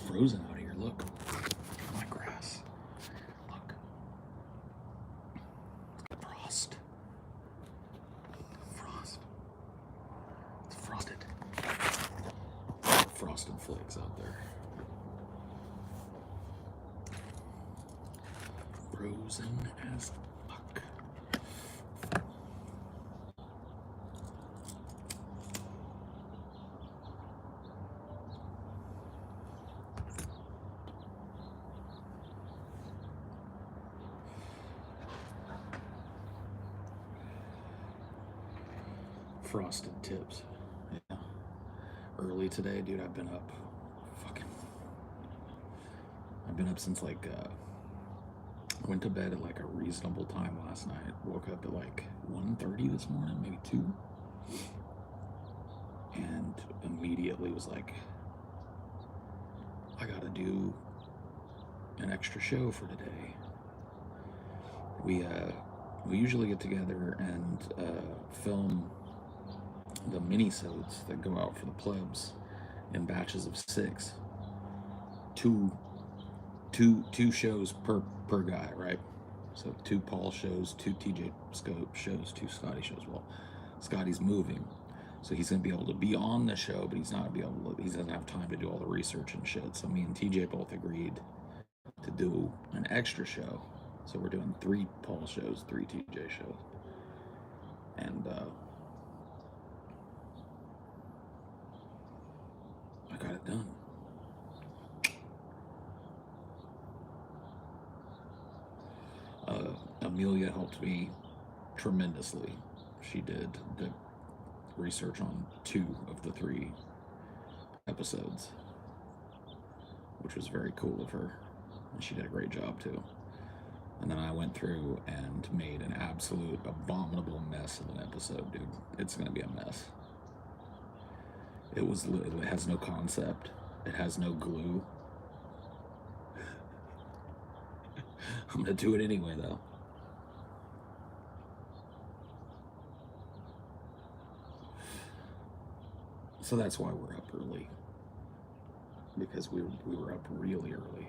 frozen out here. Look. My grass. Look. It's got frost. Frost. It's frosted. Frosted flakes out there. Frozen as fuck. Frosted tips. Yeah. Early today, dude, I've been up since like I went to bed at like a reasonable time last night. Woke up at like 1:30 this morning, maybe 2. And immediately was like, I gotta do an extra show for today. We usually get together and film the mini-sodes that go out for the plebs in batches of 6. Two shows per guy, right? So 2 Paul shows, 2 TJ Scope shows, 2 Scotty shows. Well, Scotty's moving, so he's gonna be able to be on the show, but he's not gonna be able to. He doesn't have time to do all the research and shit. So me and TJ both agreed to do an extra show. So we're doing 3 Paul shows, 3 TJ shows, and I got it done. Amelia helped me tremendously. She did the research on 2 of the 3 episodes, which was very cool of her, and she did a great job too. And then I went through and made an absolute abominable mess of an episode, dude. It's gonna be a mess. It has no concept. It has no glue. I'm gonna do it anyway, though. So that's why we're up early, because we were up really early.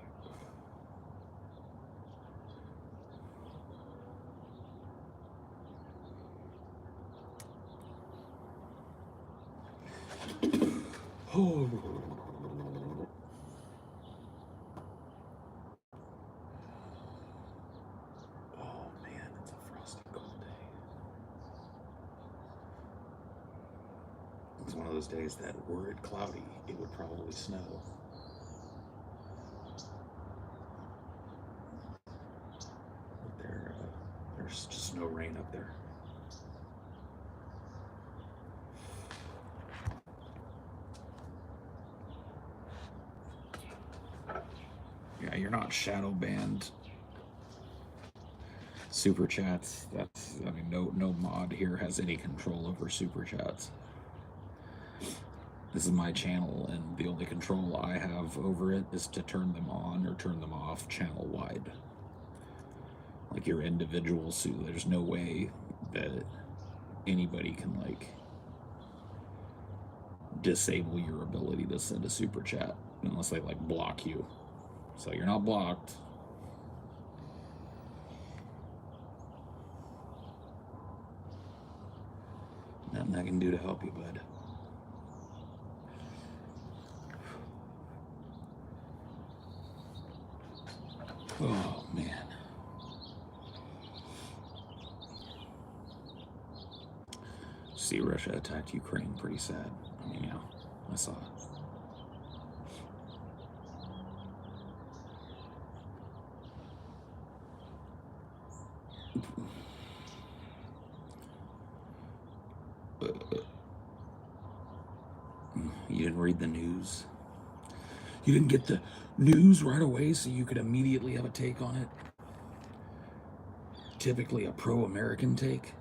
Oh. Oh man, it's a frosty cold day. It's one of those days that were it cloudy, it would probably snow. But there's just no rain up there. Yeah, you're not shadow banned. Super chats. I mean, no mod here has any control over super chats. This is my channel, and the only control I have over it is to turn them on or turn them off channel wide. Like your individual suit, there's no way that anybody can like disable your ability to send a super chat unless they like block you. So you're not blocked. Nothing I can do to help you, bud. Oh man. See, Russia attacked Ukraine, pretty sad. I mean, yeah, I saw it. You didn't read the news? You didn't get the news right away so you could immediately have a take on it? Typically a pro-American take?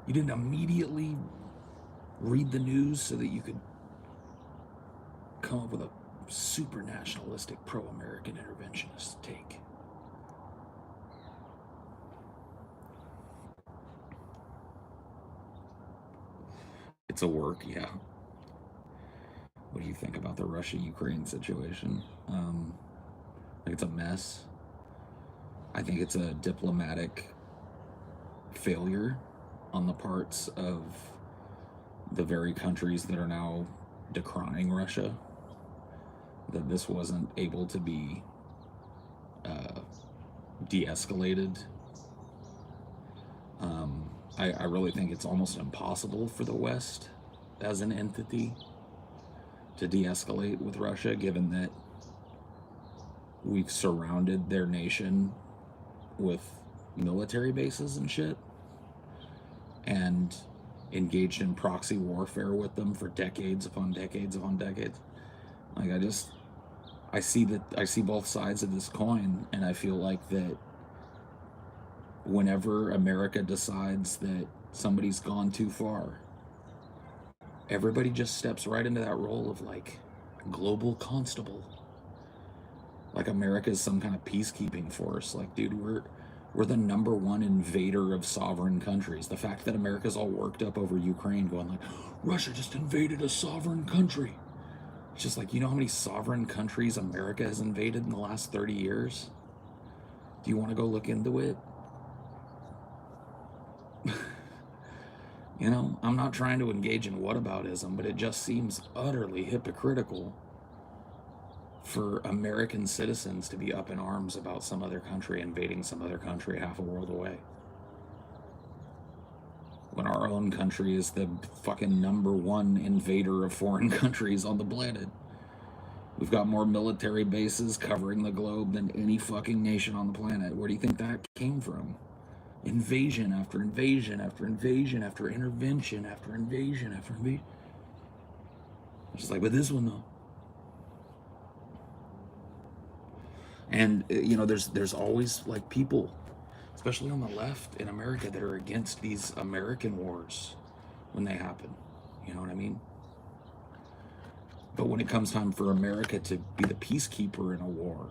You didn't immediately read the news so that you could come up with a super nationalistic pro-American interventionist take? It's a work, yeah. What do you think about the Russia-Ukraine situation? I think it's a mess. I think it's a diplomatic failure on the parts of the very countries that are now decrying Russia, that this wasn't able to be de-escalated. I really think it's almost impossible for the West as an entity to de-escalate with Russia, given that we've surrounded their nation with military bases and shit and engaged in proxy warfare with them for decades upon decades upon decades. Like, I see both sides of this coin, and I feel like that whenever America decides that somebody's gone too far, everybody just steps right into that role of like global constable. Like America is some kind of peacekeeping force. Like, dude, we're the #1 invader of sovereign countries. The fact that America's all worked up over Ukraine, going like, Russia just invaded a sovereign country. It's just like, you know how many sovereign countries America has invaded in the last 30 years? Do you want to go look into it? You know, I'm not trying to engage in whataboutism, but it just seems utterly hypocritical for American citizens to be up in arms about some other country invading some other country half a world away, when our own country is the fucking #1 invader of foreign countries on the planet. We've got more military bases covering the globe than any fucking nation on the planet. Where do you think that came from? Invasion after invasion after invasion after intervention after invasion after invasion. It's just like with this one though. And you know, there's always like people, especially on the left in America, that are against these American wars when they happen. You know what I mean? But when it comes time for America to be the peacekeeper in a war,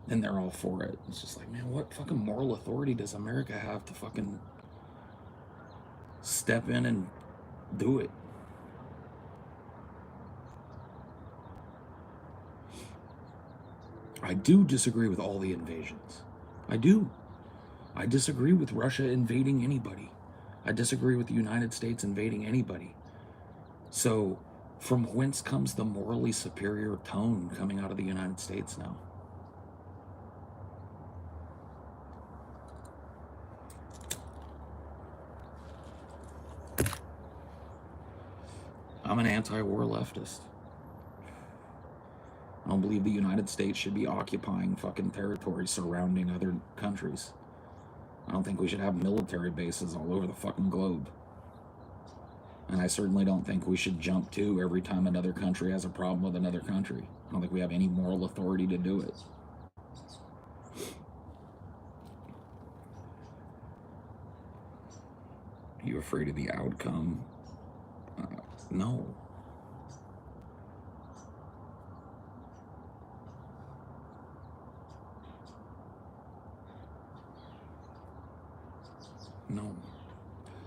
then they're all for it. It's just like, man, what fucking moral authority does America have to fucking step in and do it? I do disagree with all the invasions. I do. I disagree with Russia invading anybody. I disagree with the United States invading anybody. So, from whence comes the morally superior tone coming out of the United States now? I'm an anti-war leftist. I don't believe the United States should be occupying fucking territory surrounding other countries. I don't think we should have military bases all over the fucking globe. And I certainly don't think we should jump to every time another country has a problem with another country. I don't think we have any moral authority to do it. Are you afraid of the outcome? No. No.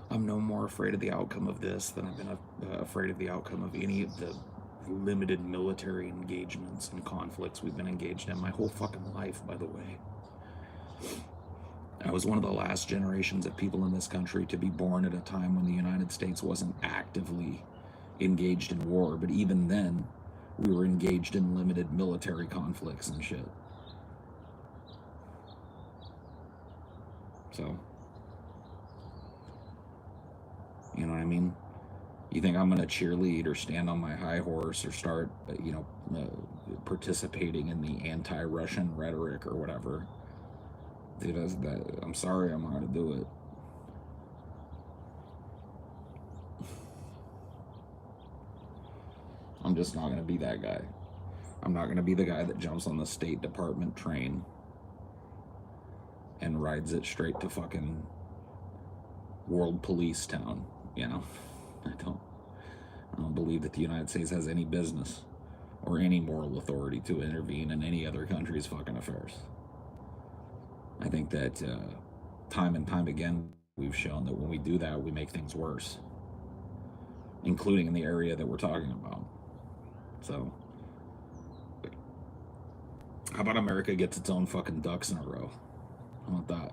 I'm no more afraid of the outcome of this than I've been afraid of the outcome of any of the limited military engagements and conflicts we've been engaged in my whole fucking life, by the way. I was one of the last generations of people in this country to be born at a time when the United States wasn't actively engaged in war, but even then, we were engaged in limited military conflicts and shit. So, you know what I mean? You think I'm going to cheerlead or stand on my high horse or start, participating in the anti-Russian rhetoric or whatever? Dude, I'm sorry, I'm not going to do it. I'm just not going to be that guy. I'm not going to be the guy that jumps on the State Department train and rides it straight to fucking World Police Town, you know? I don't believe that the United States has any business or any moral authority to intervene in any other country's fucking affairs. I think that time and time again, we've shown that when we do that, we make things worse, including in the area that we're talking about. So, how about America gets its own fucking ducks in a row? How about that?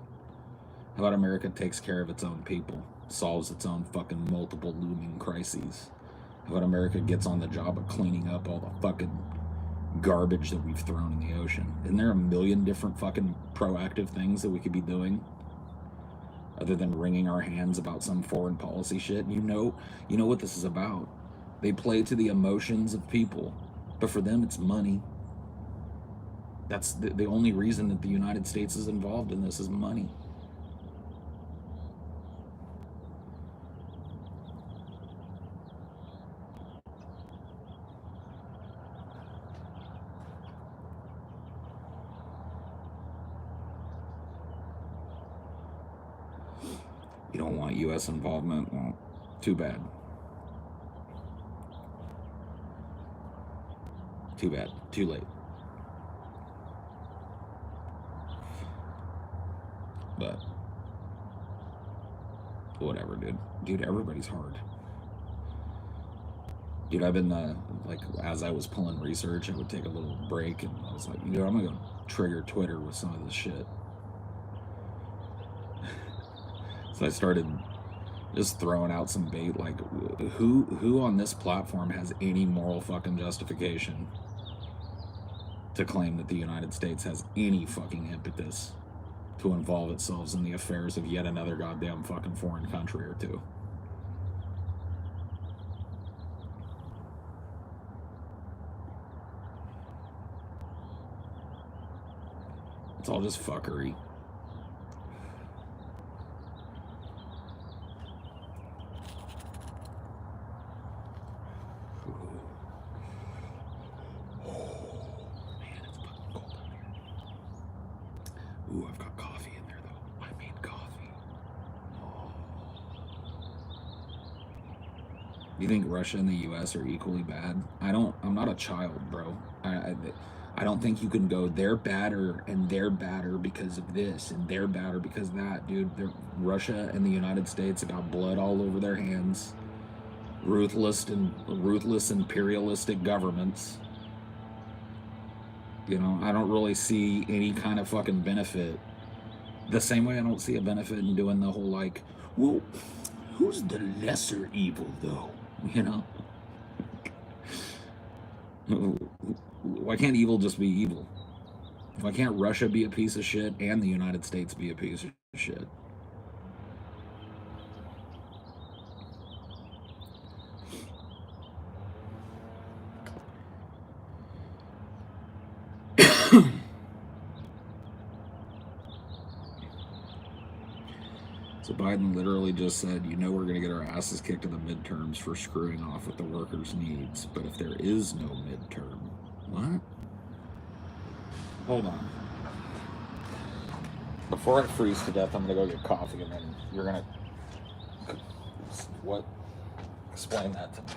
How about America takes care of its own people, solves its own fucking multiple looming crises? How about America gets on the job of cleaning up all the fucking garbage that we've thrown in the ocean? Isn't there a million different fucking proactive things that we could be doing other than wringing our hands about some foreign policy shit? You know what this is about. They play to the emotions of people, but for them it's money. That's the only reason that the United States is involved in this is money. You don't want U.S. involvement? Well, too bad. Too bad. Too late. But whatever, dude. Dude, everybody's hard. Dude, I've been like, as I was pulling research, I would take a little break, and I was like, dude, I'm gonna go trigger Twitter with some of this shit. So I started just throwing out some bait, like, who on this platform has any moral fucking justification to claim that the United States has any fucking impetus to involve itself in the affairs of yet another goddamn fucking foreign country or two? It's all just fuckery. Ooh, I've got coffee in there though. I made coffee. Do you think Russia and the U.S. are equally bad? I'm not a child, bro. I don't think you can go they're badder and they're badder because of this and they're badder because of that, dude. Russia and the United States have got blood all over their hands. Ruthless imperialistic governments. You know, I don't really see any kind of fucking benefit. The same way I don't see a benefit in doing the whole like, well, who's the lesser evil though? You know? Why can't evil just be evil? Why can't Russia be a piece of shit and the United States be a piece of shit? So Biden literally just said, you know, we're going to get our asses kicked in the midterms for screwing off with the workers' needs. But if there is no midterm, what? Hold on. Before I freeze to death, I'm going to go get coffee, and then you're going to... What? Explain that to me.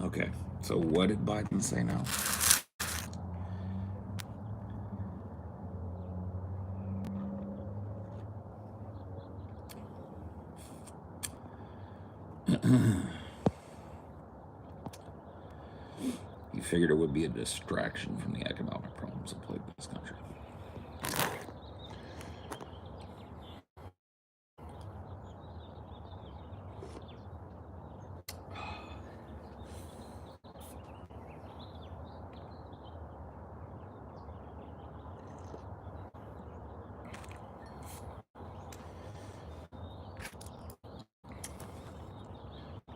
Okay, so what did Biden say now? He figured it would be a distraction from the economic problems that plague this country.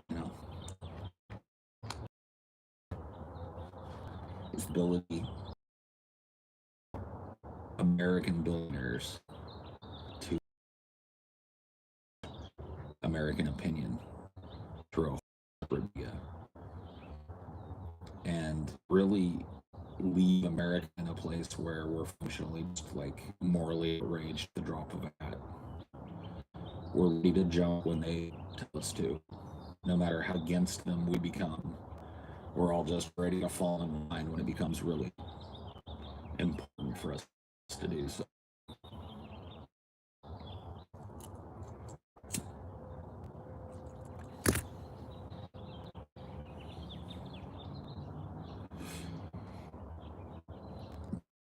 You know, his ability, American billionaires, to American opinion through a media and really leave America in a place where we're functionally just like morally outraged at the drop of a hat. We're ready to jump when they tell us to, no matter how against them we become. We're all just ready to fall in line when it becomes really important for us to do so.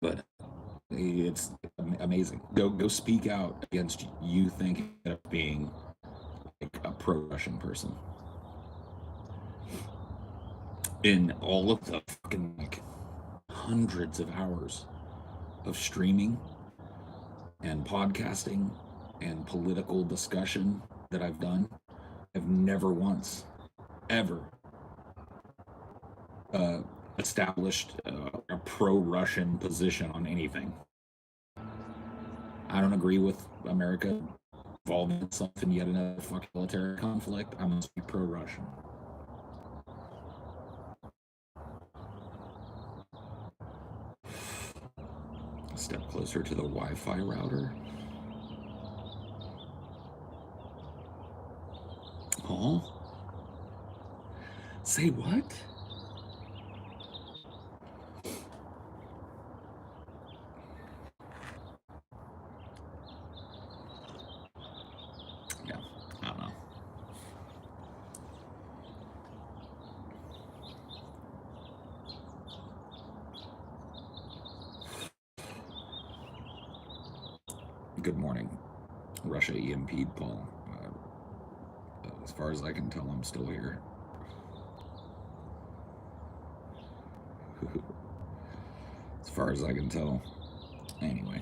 But it's amazing. Go speak out against you thinking of being like a pro-Russian person. In all of the fucking like hundreds of hours of streaming and podcasting and political discussion that I've done, I've never once, ever established a pro-Russian position on anything. I don't agree with America involving itself in yet another fucking military conflict. I must be pro-Russian. A step closer to the Wi-Fi router. Oh? Say what? Yeah, I don't know. Good morning. Russia EMP'd Paul. As far as I can tell, I'm still here. As far as I can tell. Anyway.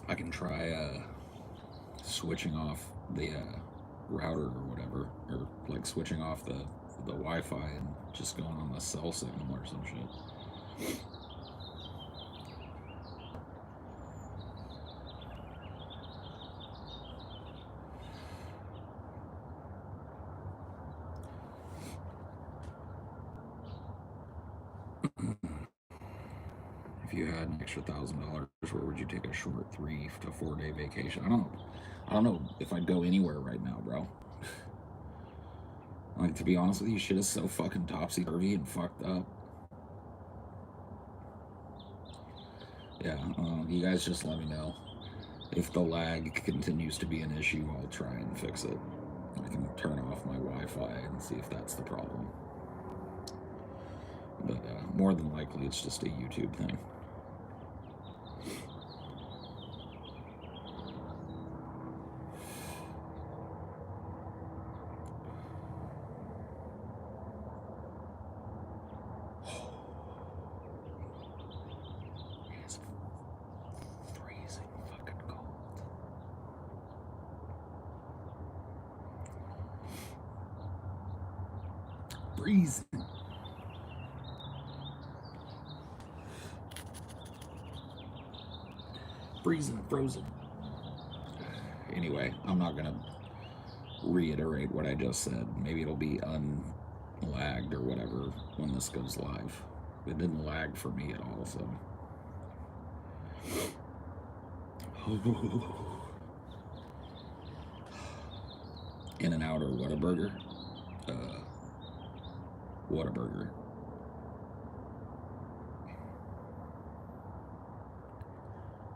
I can try switching off the router or whatever, or like switching off the Wi-Fi and just going on the cell signal or some shit. If you had an extra $1,000, where would you take a short 3 to 4 day vacation? I don't know if I'd go anywhere right now, bro. Like, to be honest with you, shit is so fucking topsy-turvy and fucked up. Yeah, you guys just let me know. If the lag continues to be an issue, I'll try and fix it. I can turn off my Wi-Fi and see if that's the problem. But more than likely, it's just a YouTube thing. It's freezing fucking cold. Freezing. Freezing, frozen. Anyway, I'm not gonna reiterate what I just said. Maybe it'll be unlagged or whatever when this goes live. It didn't lag for me at all, so. In-N-Out or Whataburger? Whataburger.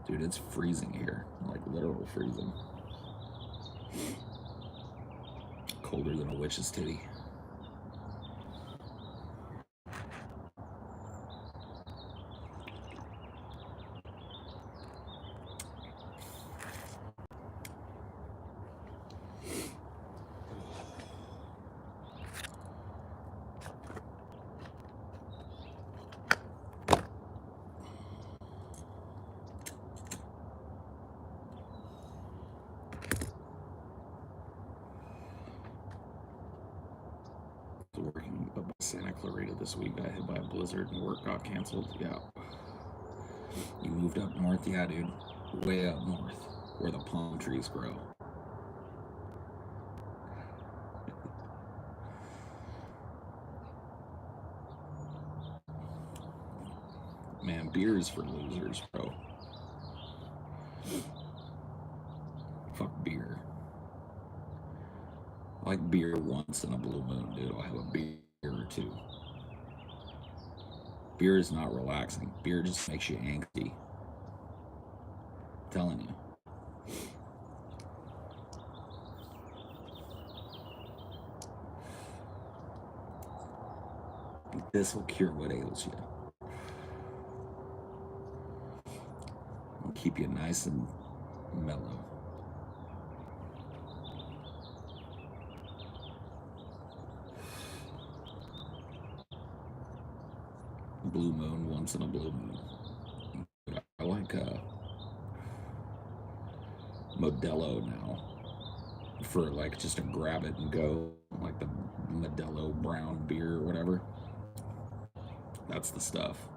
Dude, it's freezing here. Like, literal freezing. Colder than a witch's titty. Working up in Santa Clarita this week. Got hit by a blizzard and work got canceled. Yeah. You moved up north? Yeah, dude. Way up north, where the palm trees grow. Man, beer is for losers, bro. Fuck beer. I like beer once in a blue moon, dude. I'll have a beer or two. Beer is not relaxing. Beer just makes you angsty. I'm telling you. This will cure what ails you. It'll keep you nice and mellow. Blue moon once in a blue moon. I like Modelo now for like just to grab it and go, like the Modelo brown beer or whatever. That's the stuff.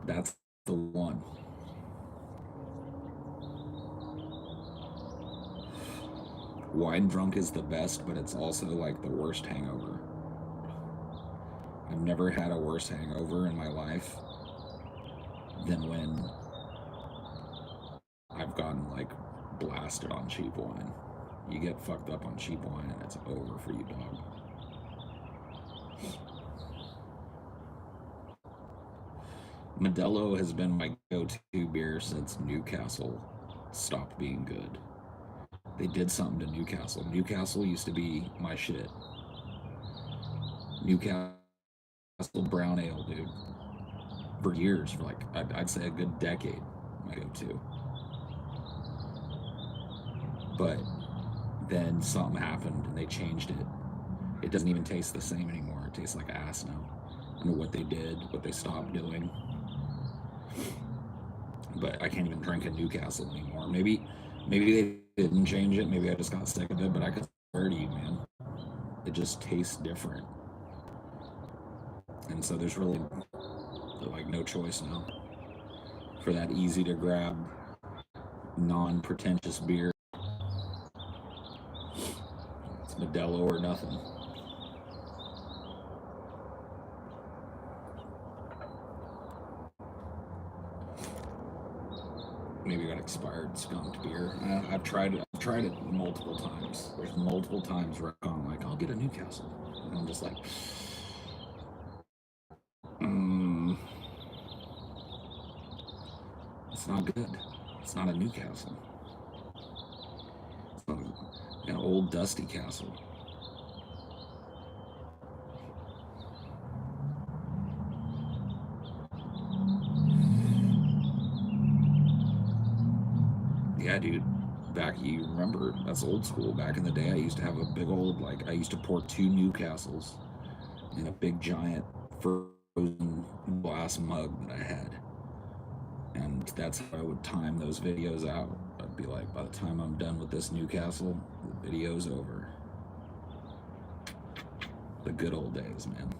That's the one. Wine drunk is the best, but it's also like the worst hangover. I've never had a worse hangover in my life than when I've gotten like blasted on cheap wine. You get fucked up on cheap wine and it's over for you, dog. Modelo has been my go-to beer since Newcastle stopped being good. They did something to Newcastle. Newcastle used to be my shit. Newcastle brown ale, dude. For years, for like, I'd say a good decade, my go-to. But then something happened and they changed it. It doesn't even taste the same anymore. It tastes like ass now. I don't know what they did, what they stopped doing. But I can't even drink a Newcastle anymore. Maybe they didn't change it. Maybe I just got sick of it. But I could swear to you, man, it just tastes different. And so there's really like no choice now for that easy to grab, non-pretentious beer. It's Modelo or nothing. Maybe got expired skunked beer. I've tried it multiple times. There's multiple times where I'm like, I'll get a Newcastle, and I'm just like, it's not good. It's not a Newcastle. It's not an old dusty castle. Yeah, dude. You remember, that's old school. Back in the day, I used to have a big old, like, I used to pour 2 Newcastles in a big giant frozen glass mug that I had. And that's how I would time those videos out. I'd be like, by the time I'm done with this Newcastle, the video's over. The good old days, man.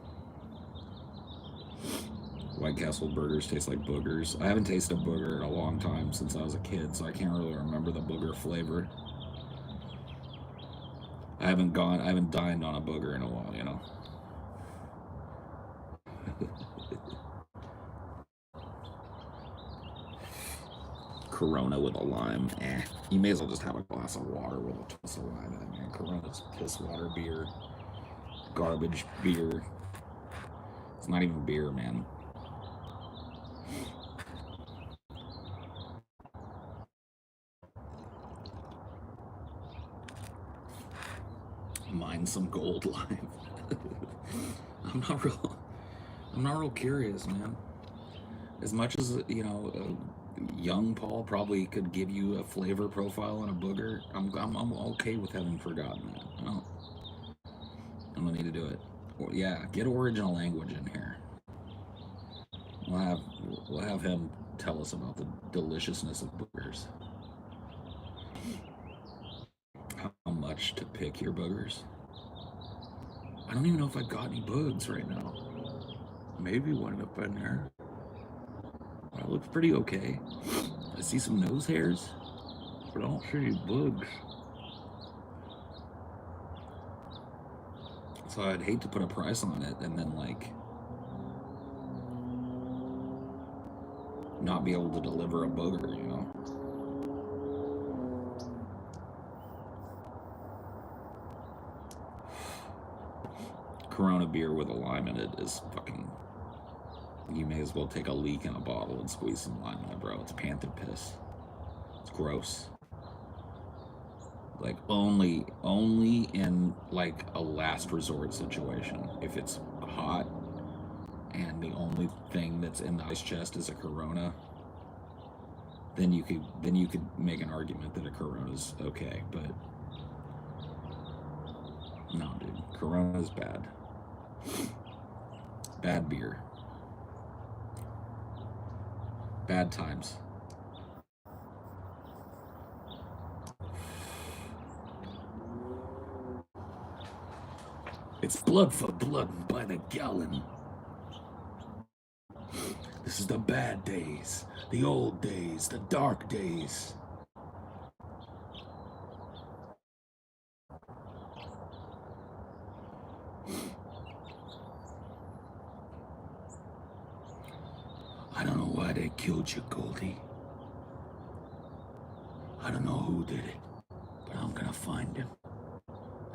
White Castle burgers taste like boogers. I haven't tasted a booger in a long time since I was a kid, so I can't really remember the booger flavor. I haven't dined on a booger in a while, you know. Corona with a lime. You may as well just have a glass of water with a twist of lime in it, man. Corona's piss water beer. Garbage beer. It's not even beer, man. Mine some gold lime. I'm not real curious, man. As much as, you know, young Paul probably could give you a flavor profile on a booger, I'm okay with having forgotten that. I'm gonna need to do it. Yeah, get original language in here. We'll have him tell us about the deliciousness of boogers. How much to pick your boogers? I don't even know if I got any bugs right now. Maybe one up in there. That looks pretty okay. I see some nose hairs, but I don't see any bugs. So I'd hate to put a price on it and then, like, not be able to deliver a booger, you know? Corona beer with a lime in it is fucking... You may as well take a leak in a bottle and squeeze some lime in it, bro. It's panther piss. It's gross. Like, only in, like, a last resort situation. If it's hot and the only thing that's in the ice chest is a Corona, then you could make an argument that a Corona's okay, but no, dude. Corona's bad. Bad beer. Bad times. It's blood for blood by the gallon. This is the bad days, the old days, the dark days. I don't know why they killed you, Goldie. I don't know who did it, but I'm gonna find him,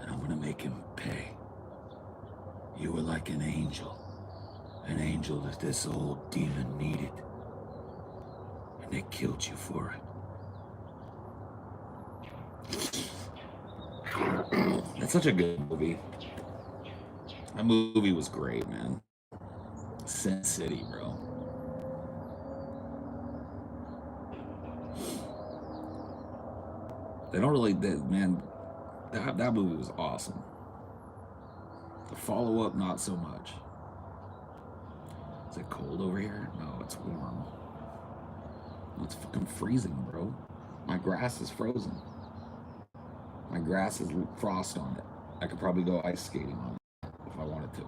and I'm gonna make him pay. You were like an angel that this old demon needed, and they killed you for it. That's such a good movie. That movie was great, man. Sin City, bro. They don't really, man, that movie was awesome. The follow-up, not so much. Is it cold over here? No, it's warm. It's fucking freezing, bro. My grass is frozen. My grass has frost on it. I could probably go ice skating on it if I wanted to.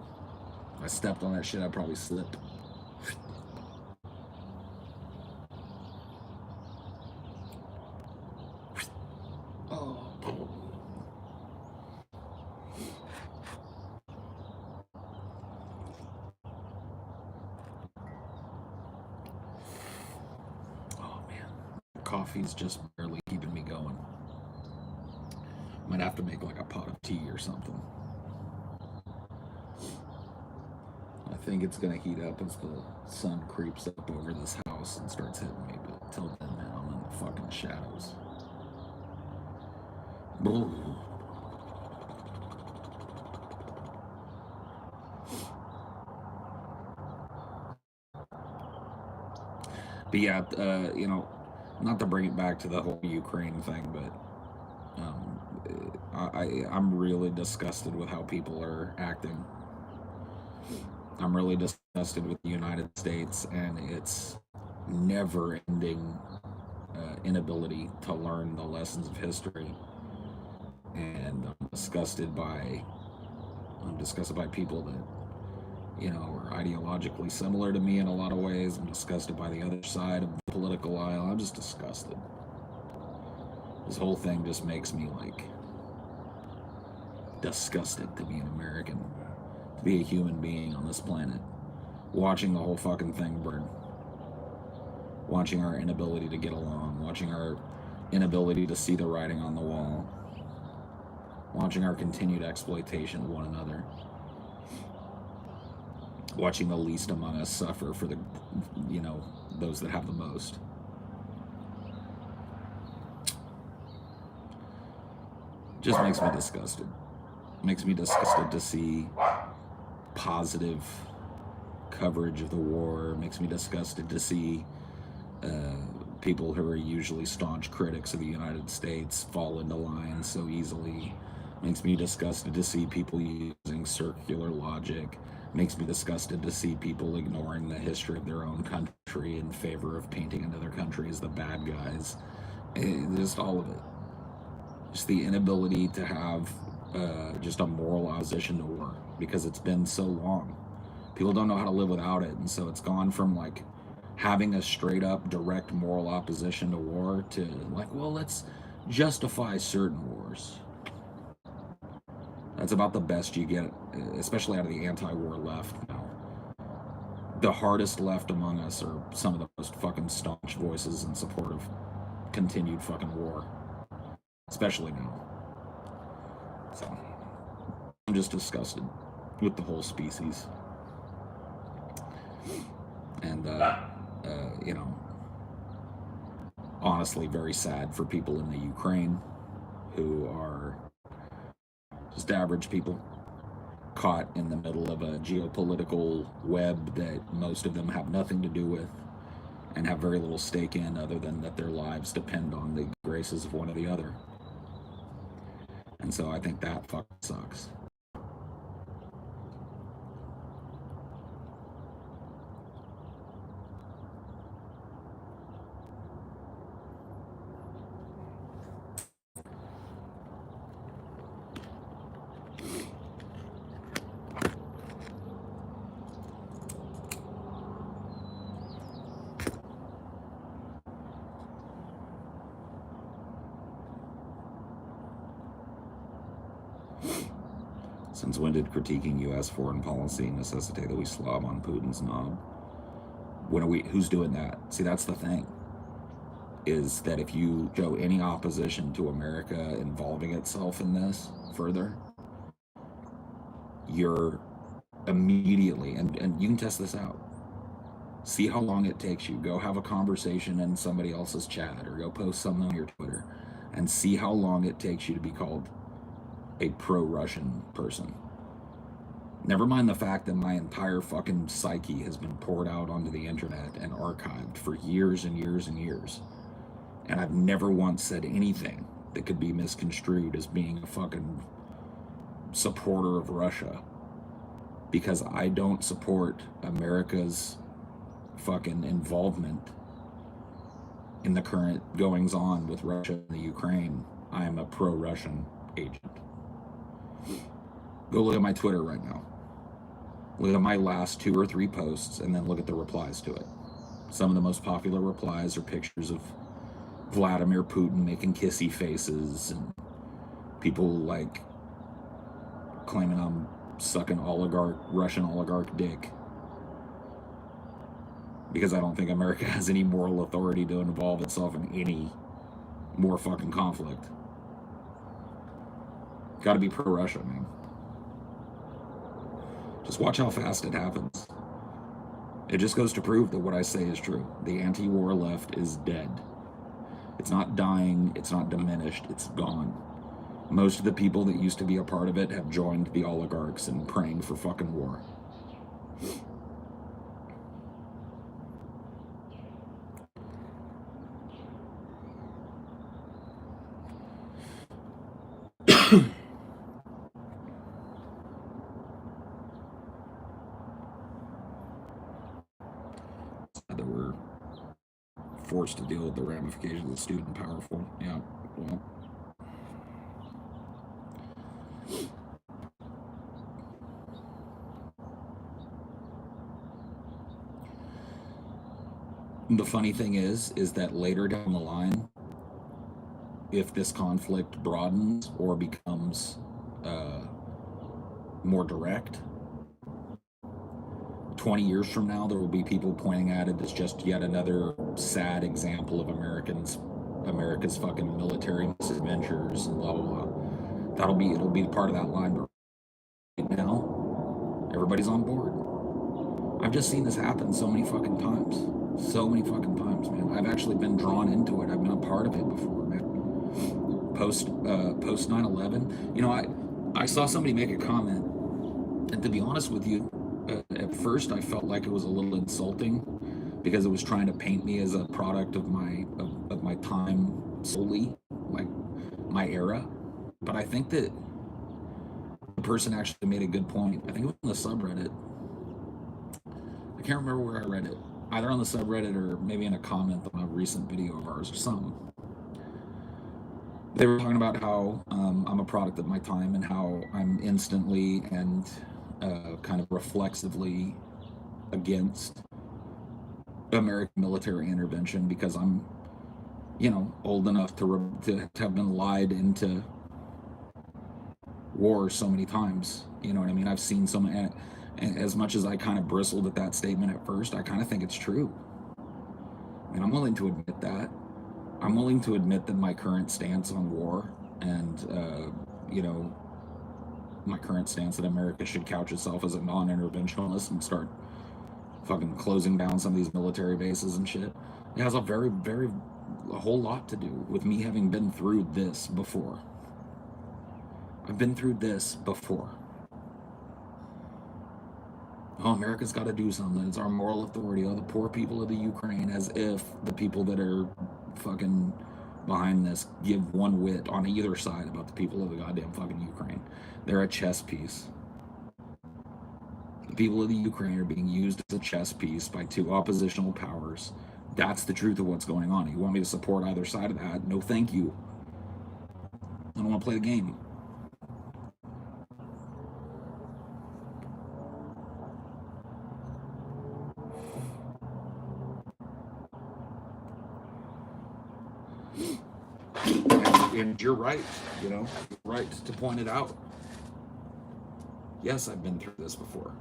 If I stepped on that shit, I'd probably slip. Coffee's just barely keeping me going. Might have to make like a pot of tea or something. I think it's gonna heat up as the sun creeps up over this house and starts hitting me, but till then, man, I'm in the fucking shadows. But yeah, you know, not to bring it back to the whole Ukraine thing, but I'm really disgusted with how people are acting. I'm really disgusted with the United States and its never-ending inability to learn the lessons of history. And I'm disgusted by people that, you know, are ideologically similar to me in a lot of ways. I'm disgusted by the other side of the political aisle. I'm just disgusted. This whole thing just makes me like disgusted to be an American, to be a human being on this planet. Watching the whole fucking thing burn. Watching our inability to get along. Watching our inability to see the writing on the wall. Watching our continued exploitation of one another. Watching the least among us suffer for the, you know, those that have the most. Just makes me disgusted. Makes me disgusted to see positive coverage of the war. Makes me disgusted to see people who are usually staunch critics of the United States fall into line so easily. Makes me disgusted to see people using circular logic. Makes me disgusted to see people ignoring the history of their own country in favor of painting another country as the bad guys. Just all of it. Just the inability to have just a moral opposition to war because it's been so long. People don't know how to live without it, and so it's gone from like having a straight up direct moral opposition to war to like, well, let's justify certain wars. That's about the best you get, especially out of the anti-war left now. The hardest left among us are some of the most fucking staunch voices in support of continued fucking war, especially now. So I'm just disgusted with the whole species. And, you know, honestly very sad for people in the Ukraine who are just average people caught in the middle of a geopolitical web that most of them have nothing to do with and have very little stake in other than that their lives depend on the graces of one or the other. And so I think that fucking sucks. Since when did critiquing U.S. foreign policy necessitate that we slob on Putin's knob? When are we? Who's doing that? See, that's the thing. Is that if you show any opposition to America involving itself in this further, you're immediately, and you can test this out. See how long it takes you. Go have a conversation in somebody else's chat or go post something on your Twitter and see how long it takes you to be called a pro-Russian person. Never mind the fact that my entire fucking psyche has been poured out onto the internet and archived for years and years and years. And I've never once said anything that could be misconstrued as being a fucking supporter of Russia. Because I don't support America's fucking involvement in the current goings on with Russia and the Ukraine. I am a pro-Russian agent. Go look at my Twitter right now. Look at my last 2 or 3 posts and then look at the replies to it. Some of the most popular replies are pictures of Vladimir Putin making kissy faces and people like claiming I'm sucking Russian oligarch dick. Because I don't think America has any moral authority to involve itself in any more fucking conflict. Gotta be pro-Russia, man. Just watch how fast it happens. It just goes to prove that what I say is true. The anti-war left is dead. It's not dying, it's not diminished, it's gone. Most of the people that used to be a part of it have joined the oligarchs in praying for fucking war. That we're forced to deal with the ramifications of student powerful. Yeah, well. the funny thing is that later down the line, if this conflict broadens or becomes more direct, 20 years from now, there will be people pointing at it as just yet another sad example of America's fucking military misadventures and blah blah blah. It'll be part of that line. But right now, everybody's on board. I've just seen this happen so many fucking times. So many fucking times, man. I've actually been drawn into it. I've been a part of it before, man. Post 9/11, you know, I saw somebody make a comment, and to be honest with you, at first I felt like it was a little insulting because it was trying to paint me as a product of my time solely, like my era. But I think that the person actually made a good point. I think it was on the subreddit. I can't remember where I read it. Either on the subreddit or maybe in a comment on a recent video of ours or something. They were talking about how I'm a product of my time and how I'm instantly and kind of reflexively against American military intervention because I'm, you know, old enough to have been lied into war so many times. You know what I mean? I've seen so many. And as much as I kind of bristled at that statement at first, I kind of think it's true. And I'm willing to admit that. I'm willing to admit that my current stance on war and, you know, my current stance that America should couch itself as a non-interventionalist and start fucking closing down some of these military bases and shit. It has a whole lot to do with me having been through this before. I've been through this before. Oh, America's got to do something. It's our moral authority. Oh, the poor people of the Ukraine, as if the people that are fucking behind this give one whit on either side about the people of the goddamn fucking Ukraine. They're a chess piece. The people of the Ukraine are being used as a chess piece by two oppositional powers. That's the truth of what's going on. You want me to support either side of that? No, thank you. I don't want to play the game. And you're right, you know, right to point it out. Yes, I've been through this before.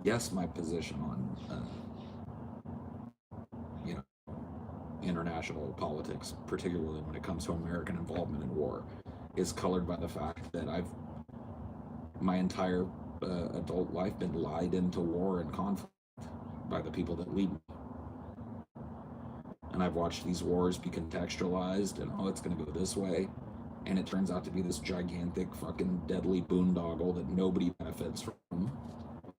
Yes, my position on, you know, international politics, particularly when it comes to American involvement in war, is colored by the fact that I've my entire adult life been lied into war and conflict by the people that lead me. And I've watched these wars be contextualized and, oh, it's going to go this way. And it turns out to be this gigantic fucking deadly boondoggle that nobody benefits from.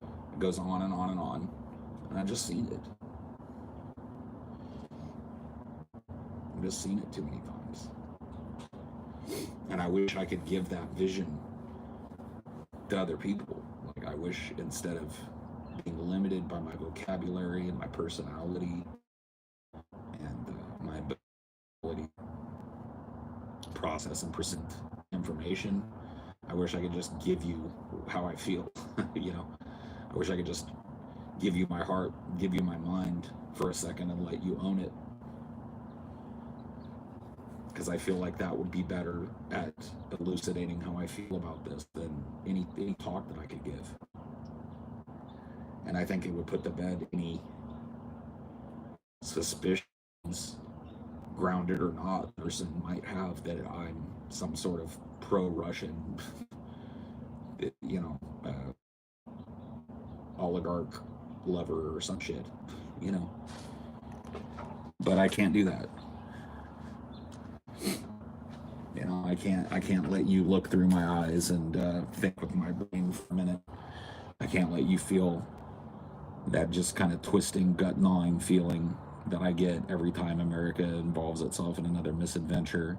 It goes on and on and on. And I've just seen it. I've just seen it too many times. And I wish I could give that vision to other people. Like, I wish instead of being limited by my vocabulary and my personality and my ability to process and present information, I wish I could just give you how I feel. You know, I wish I could just give you my heart, give you my mind for a second and let you own it. Because I feel like that would be better at elucidating how I feel about this than any talk that I could give. And I think it would put to bed any suspicions, grounded or not, person might have that I'm some sort of pro-Russian, you know, oligarch lover or some shit, you know. But I can't do that. You know, I can't let you look through my eyes and think with my brain for a minute. I can't let you feel that just kind of twisting, gut-gnawing feeling that I get every time America involves itself in another misadventure.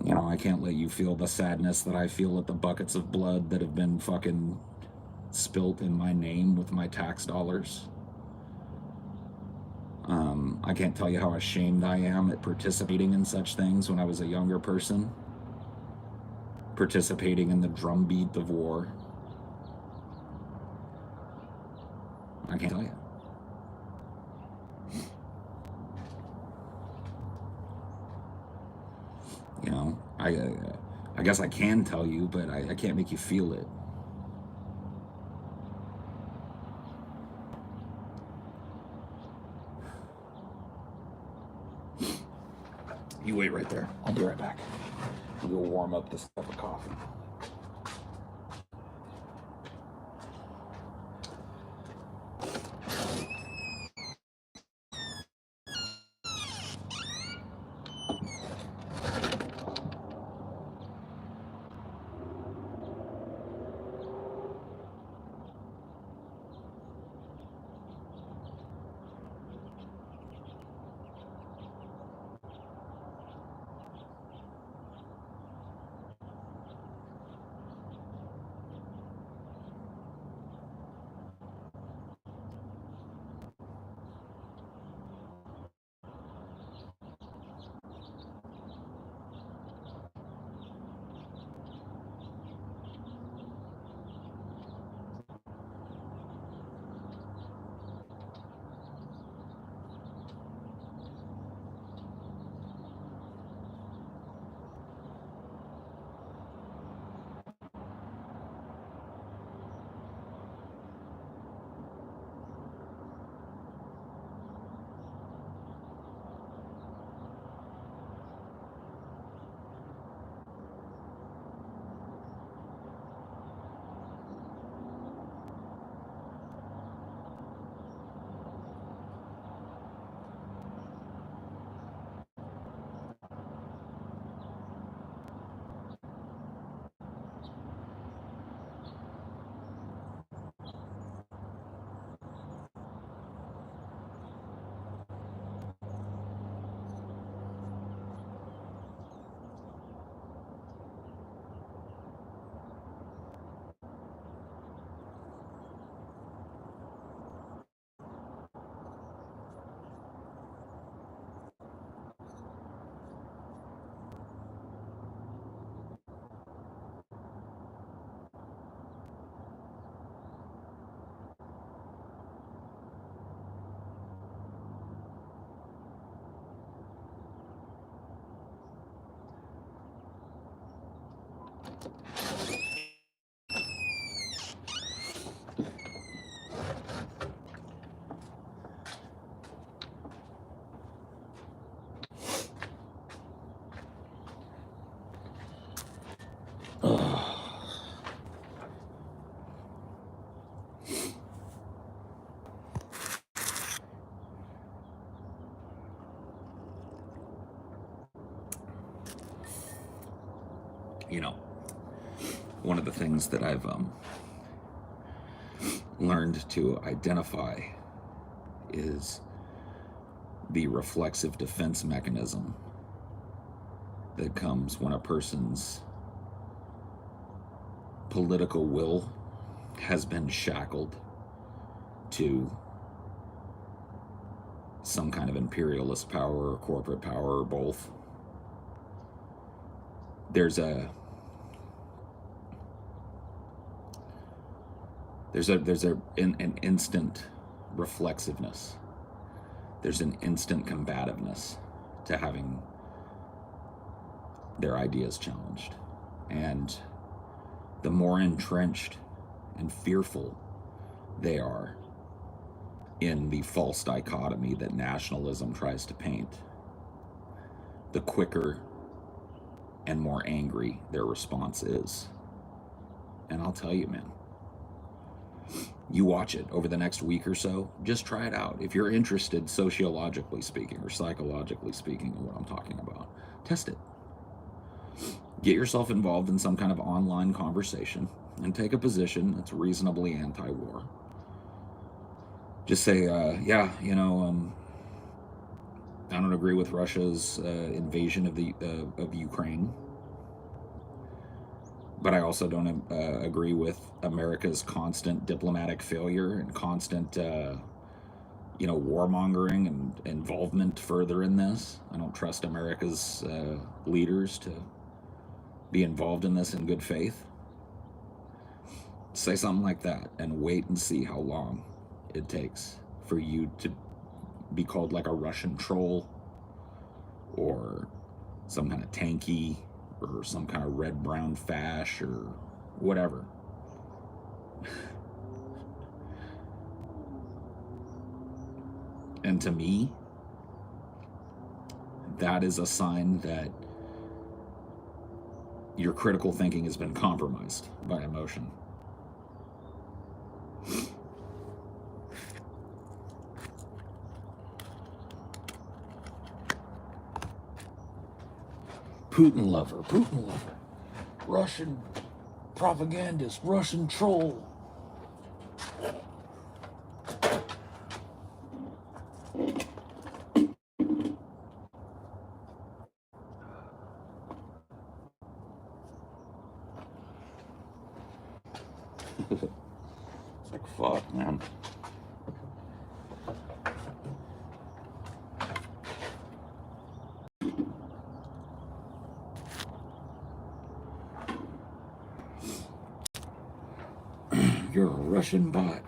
You know, I can't let you feel the sadness that I feel at the buckets of blood that have been fucking spilt in my name with my tax dollars. I can't tell you how ashamed I am at participating in such things when I was a younger person. Participating in the drumbeat of war. I can't tell you. I guess I can tell you, but I can't make you feel it. You wait right there. I'll be right back. I'll go warm up this cup of coffee. You know, one of the things that I've learned to identify is the reflexive defense mechanism that comes when a person's political will has been shackled to some kind of imperialist power or corporate power or both. There's an instant reflexiveness. There's an instant combativeness to having their ideas challenged. And the more entrenched and fearful they are in the false dichotomy that nationalism tries to paint, the quicker and more angry their response is. And I'll tell you, man, you watch it over the next week or so, just try it out. If you're interested, sociologically speaking or psychologically speaking, in what I'm talking about, test it. Get yourself involved in some kind of online conversation and take a position that's reasonably anti-war. Just say, yeah, you know, I don't agree with Russia's invasion of Ukraine, but I also don't agree with America's constant diplomatic failure and constant, warmongering and involvement further in this. I don't trust America's leaders to be involved in this in good faith. Say something like that and wait and see how long it takes for you to be called like a Russian troll or some kind of tanky or some kind of red-brown fash or whatever. And to me, that is a sign that your critical thinking has been compromised by emotion. Putin lover, Russian propagandist, Russian troll. It's like, fuck, man. You're a Russian bot.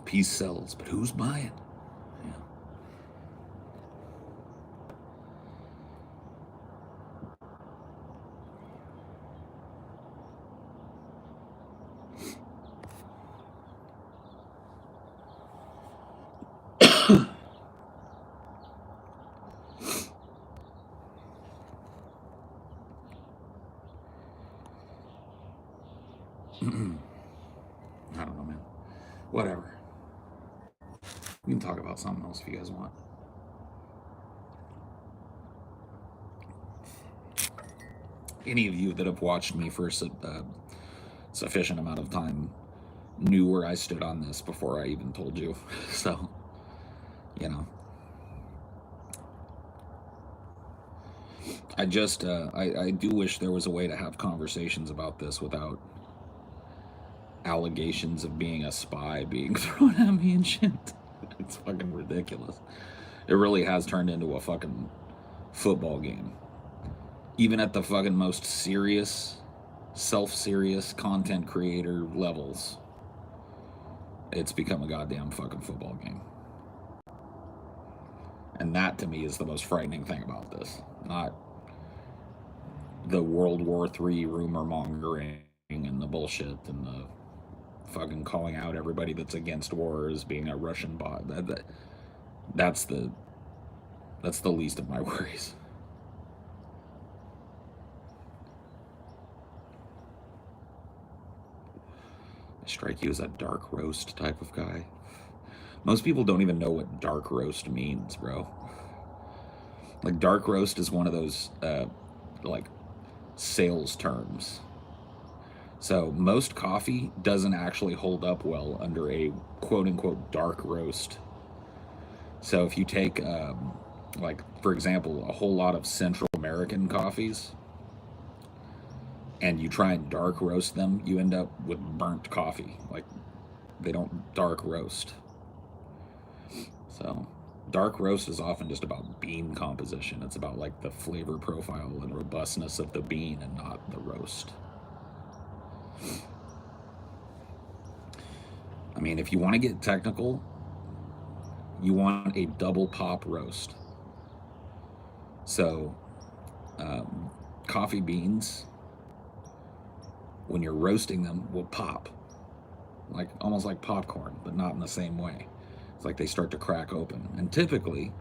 Peace sells, but who's buying? I don't know, man. Whatever. We can talk about something else if you guys want. Any of you that have watched me for a sufficient amount of time knew where I stood on this before I even told you. So, you know. I just, I do wish there was a way to have conversations about this without allegations of being a spy being thrown at me and shit. It's fucking ridiculous. It really has turned into a fucking football game. Even at the fucking most serious, self-serious content creator levels, it's become a goddamn fucking football game. And that to me is the most frightening thing about this. Not the World War III rumor mongering and the bullshit and the fucking calling out everybody that's against war as being a Russian bot. That's the least of my worries. I strike you as a dark roast type of guy. Most people don't even know what dark roast means, bro. Like, dark roast is one of those like sales terms. So most coffee doesn't actually hold up well under a quote-unquote dark roast. So if you take, like, for example, a whole lot of Central American coffees and you try and dark roast them, you end up with burnt coffee. Like, they don't dark roast. So dark roast is often just about bean composition. It's about, like, the flavor profile and robustness of the bean and not the roast. I mean, if you want to get technical, you want a double pop roast. So, coffee beans, when you're roasting them, will pop, like almost like popcorn, but not in the same way. It's like they start to crack open. And typically,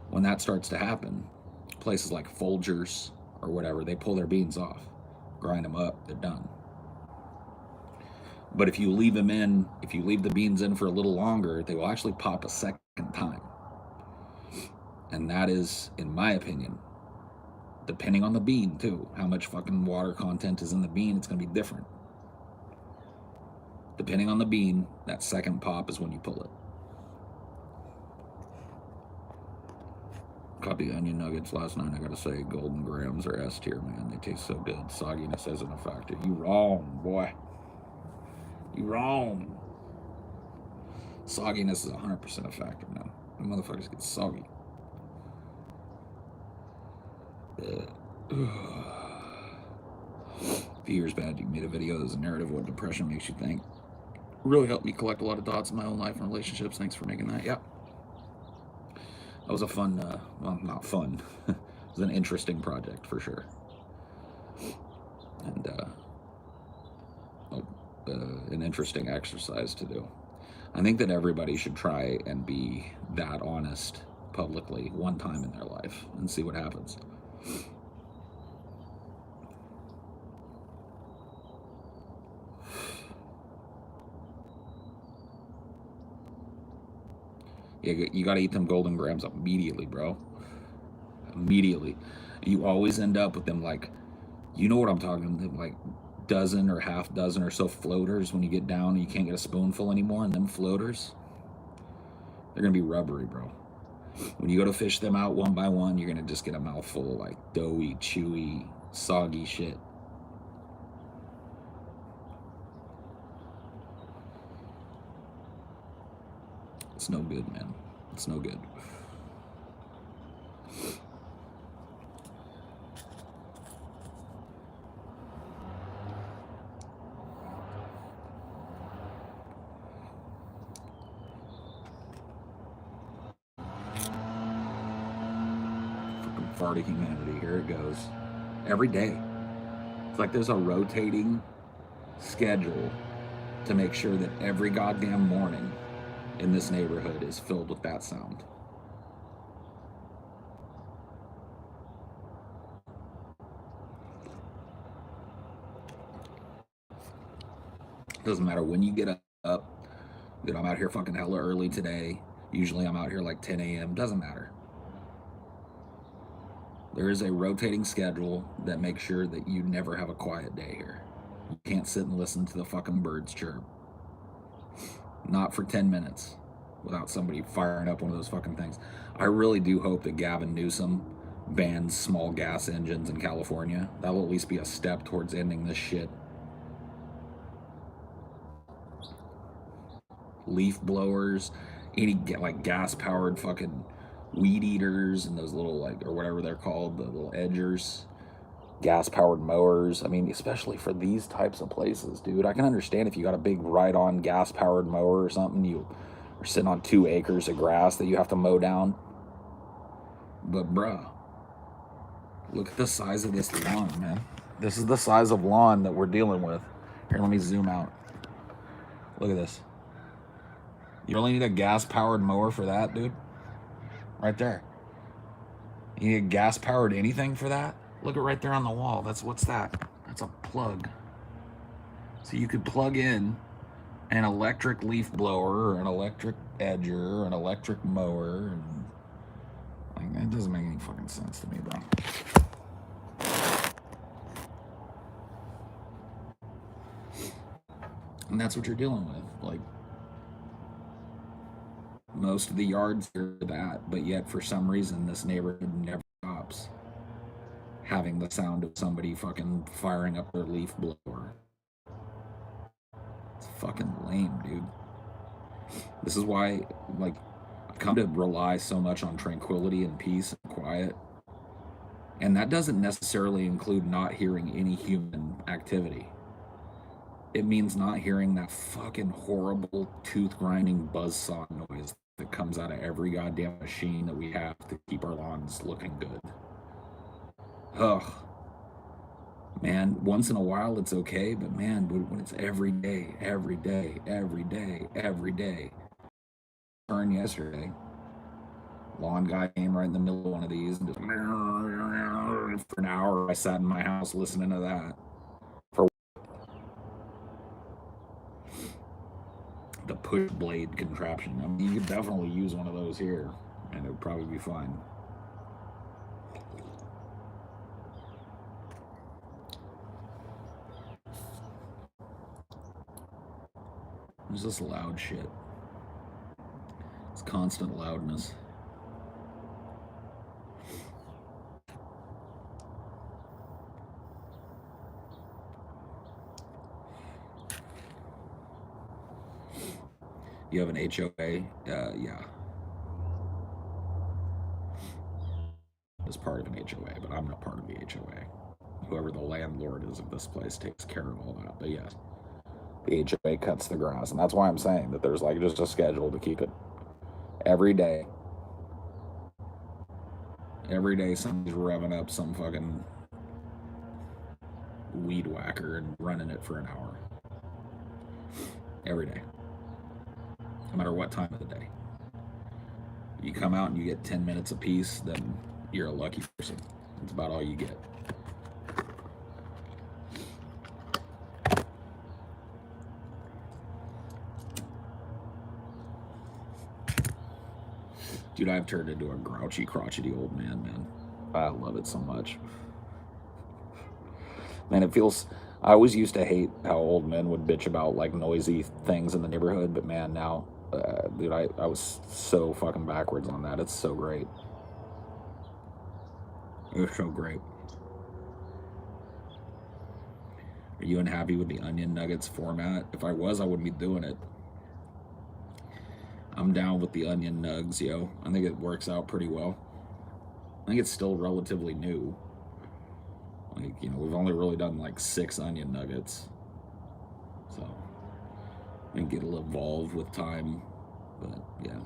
when that starts to happen, places like Folgers or whatever, they pull their beans off, grind them up, they're done. But if you leave them in, if you leave the beans in for a little longer, they will actually pop a second time. And that is, in my opinion, depending on the bean too, how much fucking water content is in the bean, it's gonna be different. Depending on the bean, that second pop is when you pull it. Copy onion nuggets last night. I gotta say, golden grams are S tier, man. They taste so good. Sogginess isn't a factor. You wrong, boy. You wrong. Sogginess is 100% a factor now. The motherfuckers get soggy. A few years back, you made a video as a narrative of what depression makes you think. Really helped me collect a lot of dots in my own life and relationships. Thanks for making that. Yeah, that was a fun, well, not fun. It was an interesting project for sure. And an interesting exercise to do. I think that everybody should try and be that honest publicly one time in their life and see what happens. You got to eat them golden grams immediately, bro. Immediately. You always end up with them, like, you know what I'm talking about, like dozen or half dozen or so floaters when you get down and you can't get a spoonful anymore, and them floaters, they're gonna be rubbery, bro. When you go to fish them out one by one, you're gonna just get a mouthful of like doughy, chewy, soggy shit. It's no good, man. It's no good. Fucking fart of humanity. Here it goes. Every day. It's like there's a rotating schedule to make sure that every goddamn morning in this neighborhood is filled with that sound. Doesn't matter when you get up. Dude, I'm out here fucking hella early today. Usually I'm out here like 10 a.m. Doesn't matter. There is a rotating schedule that makes sure that you never have a quiet day here. You can't sit and listen to the fucking birds chirp. Not for 10 minutes without somebody firing up one of those fucking things. I really do hope that Gavin Newsom bans small gas engines in California. That will at least be a step towards ending this shit. Leaf blowers, any like gas powered fucking weed eaters and those little, like, or whatever they're called, the little edgers, gas powered mowers. I mean, especially for these types of places, dude. I can understand if you got a big ride on gas powered mower or something, you are sitting on 2 acres of grass that you have to mow down. But bruh, look at the size of this lawn, man. This is the size of lawn that we're dealing with. Here, let me zoom out. Look at this. You really need a gas powered mower for that, dude? Right there. You need a gas powered anything for that? Look at right there on the wall. What's that? That's a plug. So you could plug in an electric leaf blower or an electric edger or an electric mower, and like, that doesn't make any fucking sense to me, bro. And that's what you're dealing with. Like, most of the yards are that, but yet for some reason this neighborhood never stops having the sound of somebody fucking firing up their leaf blower. It's fucking lame, dude. This is why, like, I've come to rely so much on tranquility and peace and quiet. And that doesn't necessarily include not hearing any human activity. It means not hearing that fucking horrible tooth grinding buzzsaw noise that comes out of every goddamn machine that we have to keep our lawns looking good. Ugh. Man, once in a while it's okay, but man, when it's every day, every day, every day, every day. Turn yesterday. Lawn guy came right in the middle of one of these and just for an hour I sat in my house listening to that. For the push blade contraption. I mean, you could definitely use one of those here and it would probably be fine. There's this loud shit. It's constant loudness. You have an HOA? Yeah. As part of an HOA, but I'm not part of the HOA. Whoever the landlord is of this place takes care of all that, but yes. The HOA cuts the grass, and that's why I'm saying that there's like just a schedule to keep it every day. Every day somebody's revving up some fucking weed whacker and running it for an hour. Every day. No matter what time of the day. You come out and you get 10 minutes apiece, then you're a lucky person. That's about all you get. Dude, I've turned into a grouchy, crotchety old man. I love it so much. Man, it feels. I always used to hate how old men would bitch about like noisy things in the neighborhood, but man, now, dude, I was so fucking backwards on that. It's so great. It's so great. Are you unhappy with the Onion Nuggets format? If I was, I wouldn't be doing it. I'm down with the Onion Nugs, yo. I think it works out pretty well. I think it's still relatively new. Like, you know, we've only really done like 6 Onion Nuggets. So, I think it'll evolve with time. But, yeah.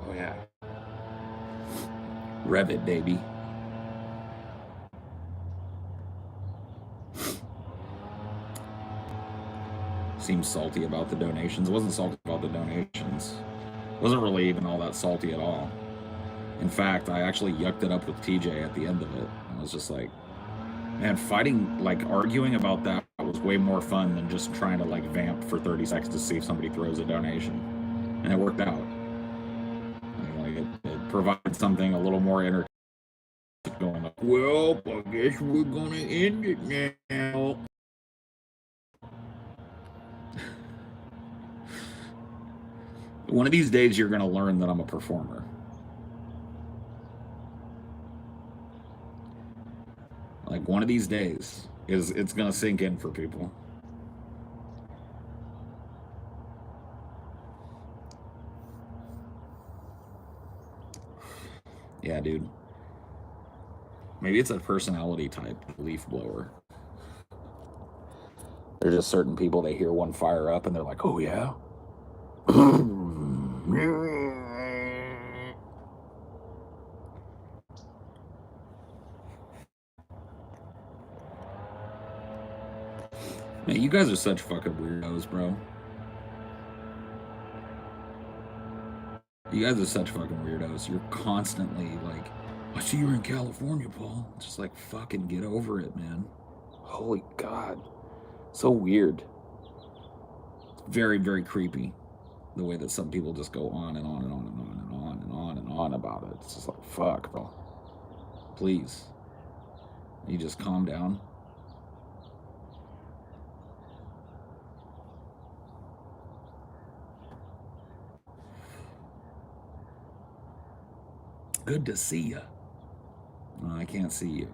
Oh, yeah. Rev it, baby. Seems salty about the donations. It wasn't salty about the donations. It wasn't really even all that salty at all. In fact, I actually yucked it up with TJ at the end of it. I was just like, man, fighting, like arguing about that was way more fun than just trying to like vamp for 30 seconds to see if somebody throws a donation. And it worked out. Like it provided something a little more entertaining. Going like, well, I guess we're gonna end it now. One of these days, you're gonna learn that I'm a performer. Like one of these days, it's gonna sink in for people. Yeah, dude. Maybe it's a personality type, leaf blower. There's just certain people, they hear one fire up and they're like, oh yeah. Man, you guys are such fucking weirdos, bro. You guys are such fucking weirdos. You're constantly like, I see you're in California, Paul. Just like, fucking get over it, man. Holy God. So weird. It's very, very creepy. The way that some people just go on and on and on and on and on and on and on about it. It's just like, fuck, bro. Please. You just calm down. Good to see you. No, I can't see you.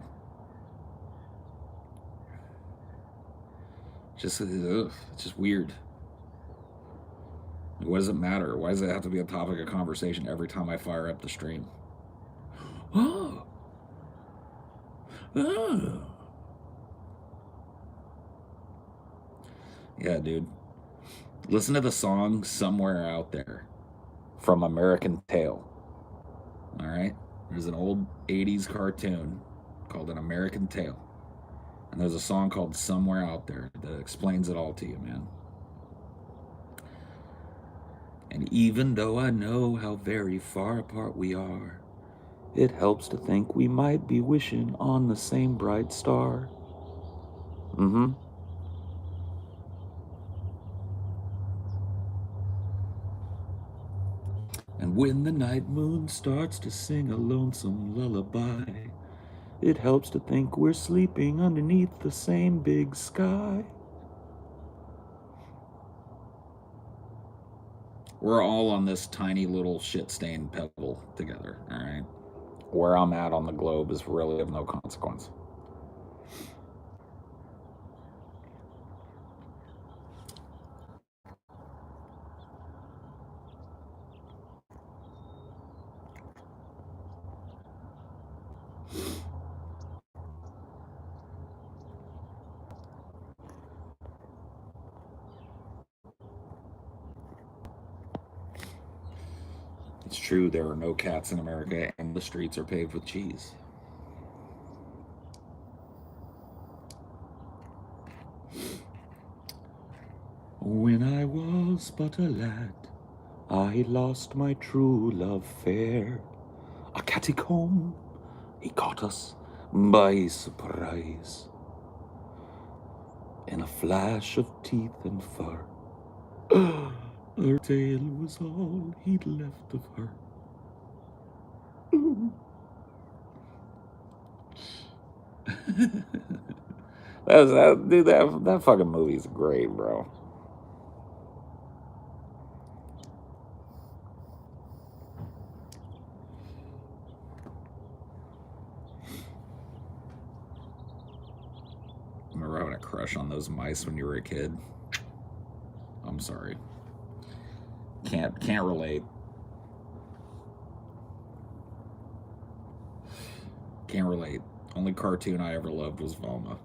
Just, ugh, it's just weird. What does it matter? Why does it have to be a topic of conversation every time I fire up the stream? Oh. Oh. Yeah, dude. Listen to the song Somewhere Out There from American Tail. All right? There's an old 80s cartoon called An American Tail. And there's a song called Somewhere Out There that explains it all to you, man. And even though I know how very far apart we are, it helps to think we might be wishing on the same bright star. Mm-hmm. And when the night moon starts to sing a lonesome lullaby, it helps to think we're sleeping underneath the same big sky. We're all on this tiny little shit-stained pebble together, all right? Where I'm at on the globe is really of no consequence. It's true, there are no cats in America, and the streets are paved with cheese. When I was but a lad, I lost my true love fair. A catacomb, he caught us by surprise. In a flash of teeth and fur, her tail was all he'd left of her. That fucking movie's great, bro. Remember having a crush on those mice when you were a kid? I'm sorry. Can't relate. Can't relate. Only cartoon I ever loved was Velma.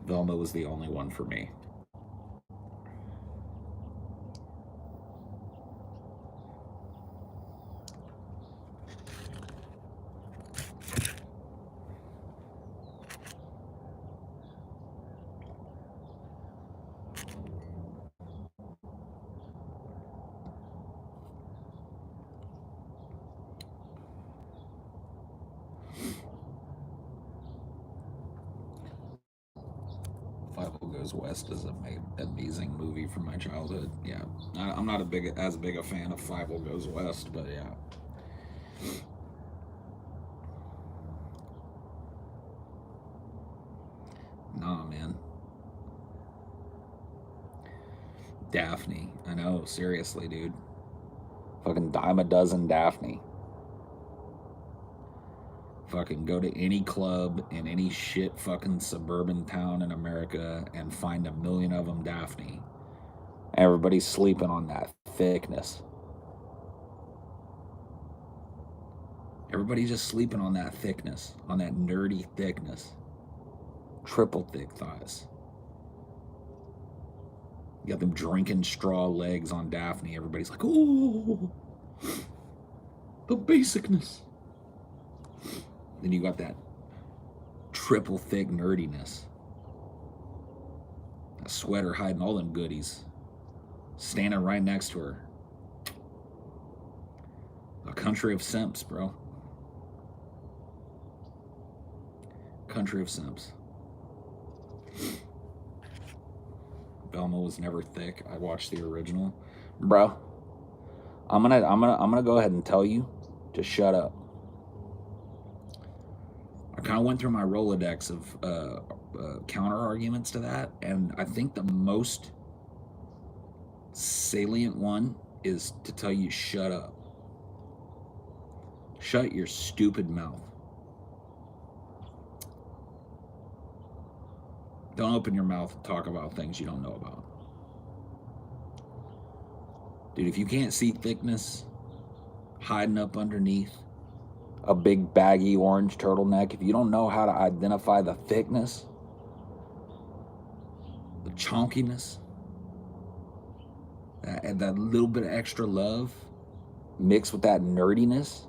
Velma was the only one for me. Five Goes West is an amazing movie from my childhood. Yeah, I'm not as big a fan of Five Goes West, but yeah. Nah, man. Daphne. I know, seriously, dude. Fucking dime a dozen Daphne. Fucking go to any club in any shit fucking suburban town in America and find a million of them Daphne. Everybody's sleeping on that thickness. Everybody's just sleeping on that thickness, on that nerdy thickness. Triple thick thighs. You got them drinking straw legs on Daphne. Everybody's like, oh, the basicness. Then you got that triple thick nerdiness. A sweater hiding all them goodies. Standing right next to her. A country of simps, bro. Country of simps. Velma was never thick. I watched the original. Bro, I'm gonna go ahead and tell you to shut up. I kind of went through my Rolodex of counter arguments to that, and I think the most salient one is to tell you shut up. Shut your stupid mouth. Don't open your mouth and talk about things you don't know about. Dude, if you can't see thickness hiding up underneath a big baggy orange turtleneck, if you don't know how to identify the thickness, the chonkiness, that little bit of extra love mixed with that nerdiness,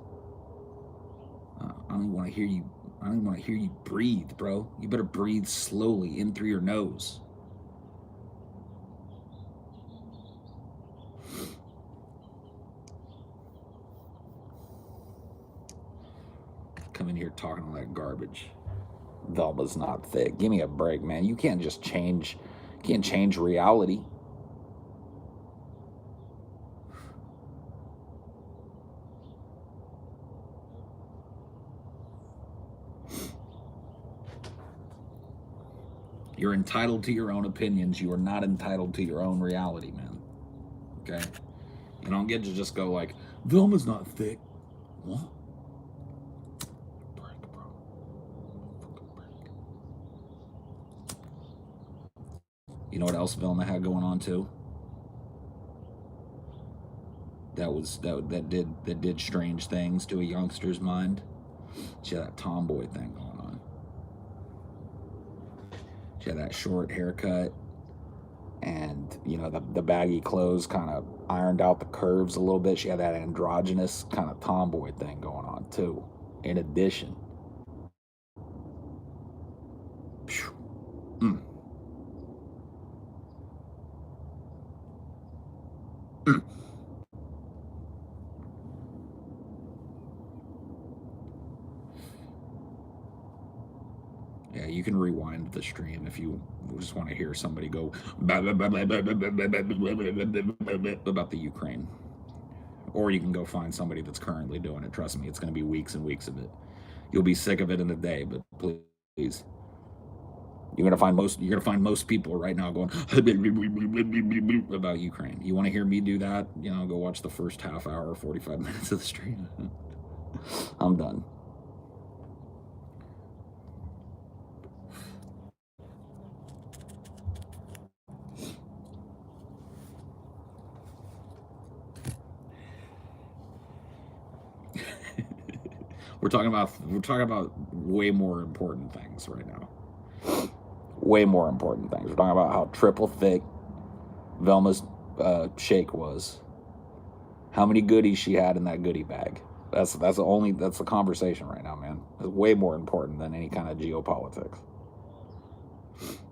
I don't even want to hear you. I don't even want to hear you breathe, bro. You better breathe slowly in through your nose. Come in here talking all that garbage. Velma's not thick. Give me a break, man. You can't just change. You can't change reality. You're entitled to your own opinions. You are not entitled to your own reality, man. Okay? You don't get to just go like, Velma's not thick. What? Break, bro. Fucking break. You know what else Velma had going on too? That did strange things to a youngster's mind. She had that tomboy thing going on. She had that short haircut, And you know, the baggy clothes kind of ironed out the curves a little bit. She had that androgynous kind of tomboy thing going on too. In addition, mm. Mm. Yeah, you can rewind the stream if you just want to hear somebody go about the Ukraine. Or you can go find somebody that's currently doing it. Trust me, it's going to be weeks and weeks of it. You'll be sick of it in a day, but please. You're gonna find most people right now going about Ukraine. You want to hear me do that? You know, go watch the first half hour, 45 minutes of the stream. I'm done. We're talking about way more important things right now. Way more important things. We're talking about how triple thick Velma's shake was. How many goodies she had in that goodie bag. That's the conversation right now, man. It's way more important than any kind of geopolitics.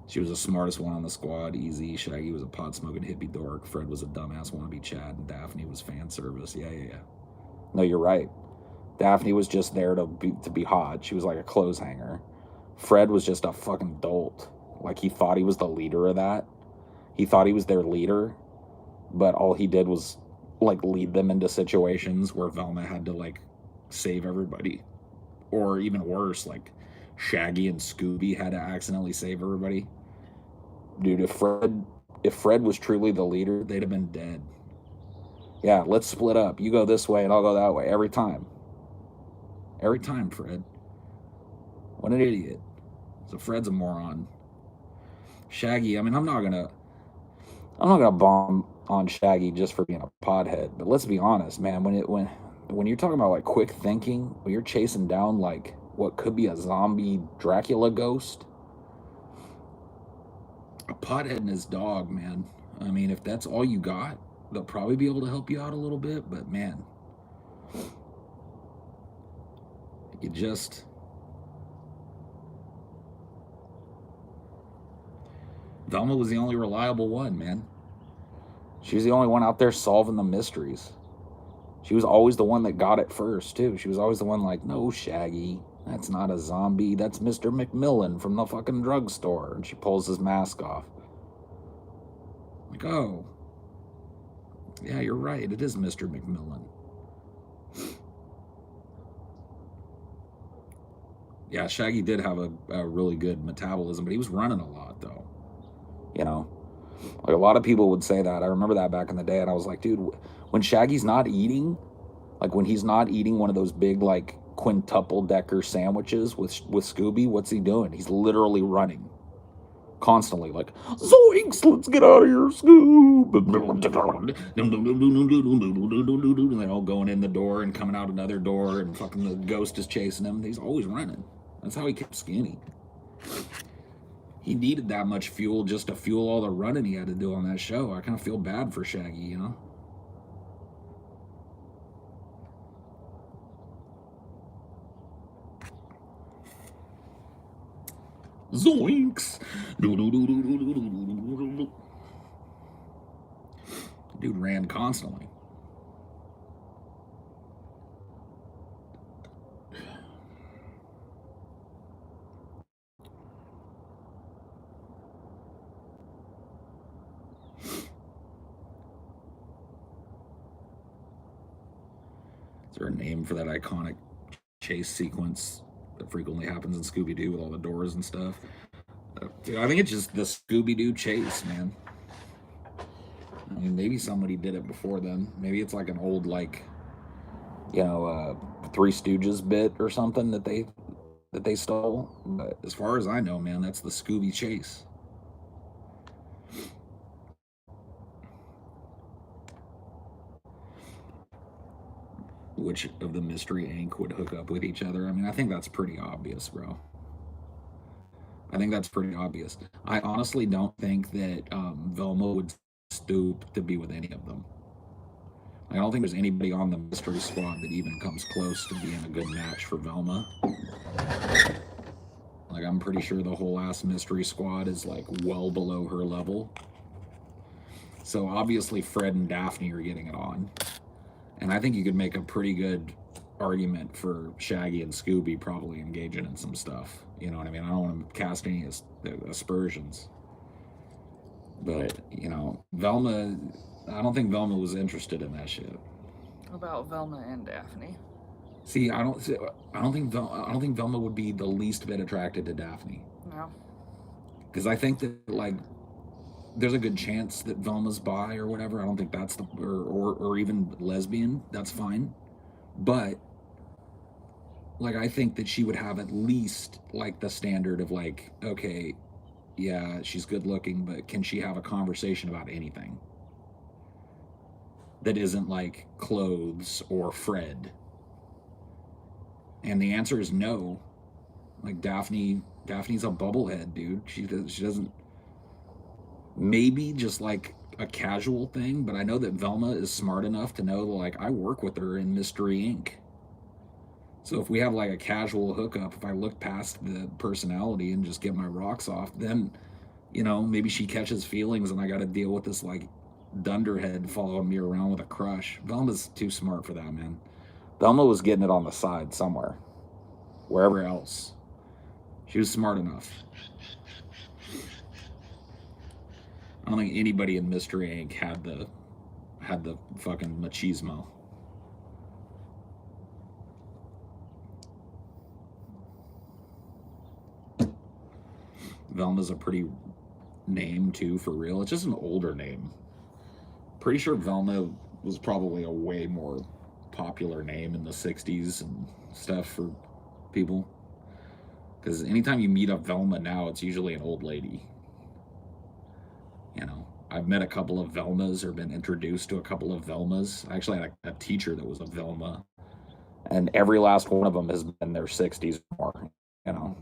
She was the smartest one on the squad, easy. Shaggy was a pot-smoking hippie dork. Fred was a dumbass wannabe Chad, and Daphne was fan service. Yeah. No, you're right. Daphne was just there to be hot. She was like a clothes hanger. Fred was just a fucking dolt. Like, he thought he was the leader of that. He thought he was their leader, but all he did was like lead them into situations where Velma had to like save everybody. Or even worse, like Shaggy and Scooby had to accidentally save everybody. Dude, if Fred was truly the leader, they'd have been dead. Yeah, let's split up. You go this way and I'll go that way every time. Every time, Fred. What an idiot. So Fred's a moron. Shaggy, I mean, I'm not gonna bomb on Shaggy just for being a pothead, but let's be honest, man. When you're talking about like quick thinking, when you're chasing down like what could be a zombie Dracula ghost, a pothead and his dog, man. I mean, if that's all you got, they'll probably be able to help you out a little bit, but man, you just. Velma was the only reliable one, man. She was the only one out there solving the mysteries. She was always the one that got it first, too. She was always the one like, no, Shaggy, that's not a zombie. That's Mr. McMillan from the fucking drugstore. And she pulls his mask off. Like, oh. Yeah, you're right. It is Mr. McMillan. Yeah, Shaggy did have a really good metabolism, but he was running a lot, though. You know? Like, a lot of people would say that. I remember that back in the day, and I was like, dude, when Shaggy's not eating, like when he's not eating one of those big, like, quintuple decker sandwiches with Scooby, what's he doing? He's literally running. Constantly, like, zoinks, let's get out of here, Scoob. And they're all going in the door and coming out another door, and fucking the ghost is chasing him. He's always running. That's how he kept skinny. He needed that much fuel just to fuel all the running he had to do on that show. I kind of feel bad for Shaggy, you know? Zoinks! Dude ran constantly. Is there a name for that iconic chase sequence that frequently happens in Scooby-Doo with all the doors and stuff? Dude, I think it's just the Scooby-Doo chase, man. I mean, maybe somebody did it before then. Maybe it's like an old, like, you know, Three Stooges bit or something that they stole. But as far as I know, man, that's the Scooby chase. Which of the Mystery Inc. would hook up with each other? I mean, I think that's pretty obvious, bro. I think that's pretty obvious. I honestly don't think that Velma would stoop to be with any of them. I don't think there's anybody on the mystery squad that even comes close to being a good match for Velma. Like, I'm pretty sure the whole ass mystery squad is like well below her level. So obviously Fred and Daphne are getting it on. And I think you could make a pretty good argument for Shaggy and Scooby probably engaging in some stuff. You know what I mean? I don't want to cast any aspersions. But, you know, Velma, I don't think Velma was interested in that shit. About Velma and Daphne. See, I don't think Velma would be the least bit attracted to Daphne. No. Because I think that, like, there's a good chance that Velma's bi or whatever. I don't think that's or even lesbian. That's fine. But, like, I think that she would have at least, like, the standard of, like, okay, yeah, she's good looking, but can she have a conversation about anything that isn't, like, clothes or Fred? And the answer is no. Like, Daphne's a bubblehead, dude. She doesn't. Maybe just like a casual thing, but I know that Velma is smart enough to know, like, I work with her in Mystery Inc. So if we have like a casual hookup, if I look past the personality and just get my rocks off, then, you know, maybe she catches feelings and I got to deal with this like dunderhead following me around with a crush. Velma's too smart for that, man. Velma was getting it on the side somewhere, wherever else. She was smart enough. I don't think anybody in Mystery Inc. had the fucking machismo. Velma's a pretty name too, for real. It's just an older name. Pretty sure Velma was probably a way more popular name in the 60s and stuff for people. Because anytime you meet a Velma now, it's usually an old lady. You know, I've met a couple of Velmas or been introduced to a couple of Velmas. I actually had a teacher that was a Velma. And every last one of them has been in their 60s or more, you know.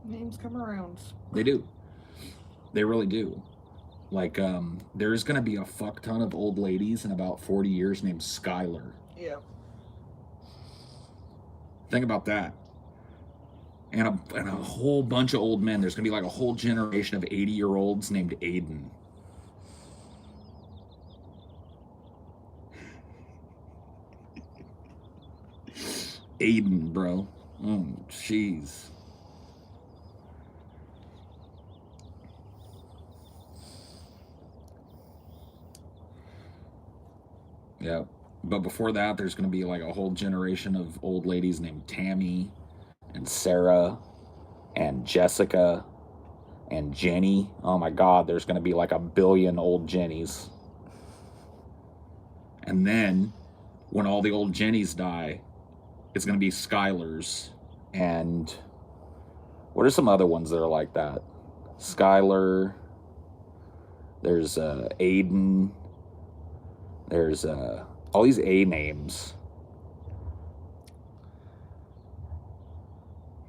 Names come around. They do. They really do. Like, there's going to be a fuck ton of old ladies in about 40 years named Skylar. Yeah. Think about that. And a whole bunch of old men. There's going to be like a whole generation of 80-year-olds named Aiden. Aiden, bro. Oh, jeez. Yeah. But before that, there's going to be like a whole generation of old ladies named Tammy and Sarah and Jessica and Jenny. Oh my God, there's going to be like a billion old Jennies. And then when all the old Jennies die, it's going to be Skylars. And what are some other ones that are like that? Skylar. There's Aiden. There's all these A names.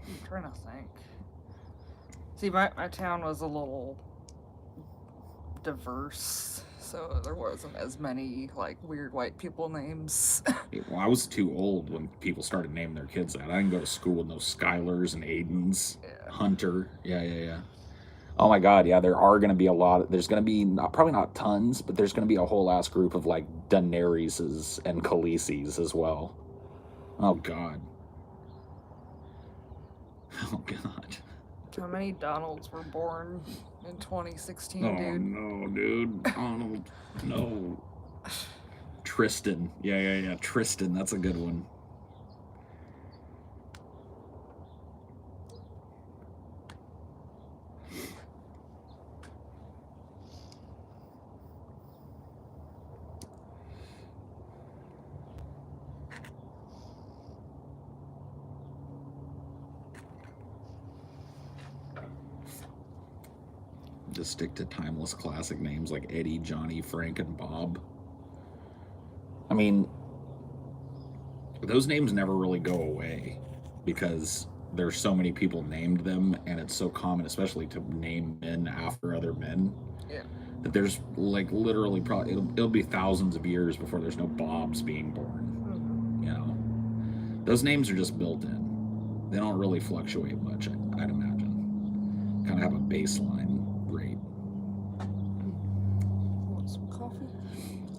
I'm trying to think. See, my town was a little diverse, so there wasn't as many like weird white people names. Well, I was too old when people started naming their kids that. I didn't go to school with no Skylars and Aidens. Yeah. Hunter. Yeah. Oh my God, yeah, there are going to be a lot. There's going to be, probably not tons, but there's going to be a whole ass group of like Daenerys and Khaleesi's as well. Oh God. Oh God. How many Donalds were born in 2016, oh, dude? No, dude. Donald. No. Tristan. Yeah. Tristan, that's a good one. Just stick to timeless classic names like Eddie, Johnny, Frank, and Bob. I mean, those names never really go away because there's so many people named them, and it's so common, especially to name men after other men, Yeah. that there's like literally probably it'll be thousands of years before there's no Bobs being born. You know, those names are just built in. They don't really fluctuate much, I'd imagine. Kind of have a baseline rate. Want some coffee?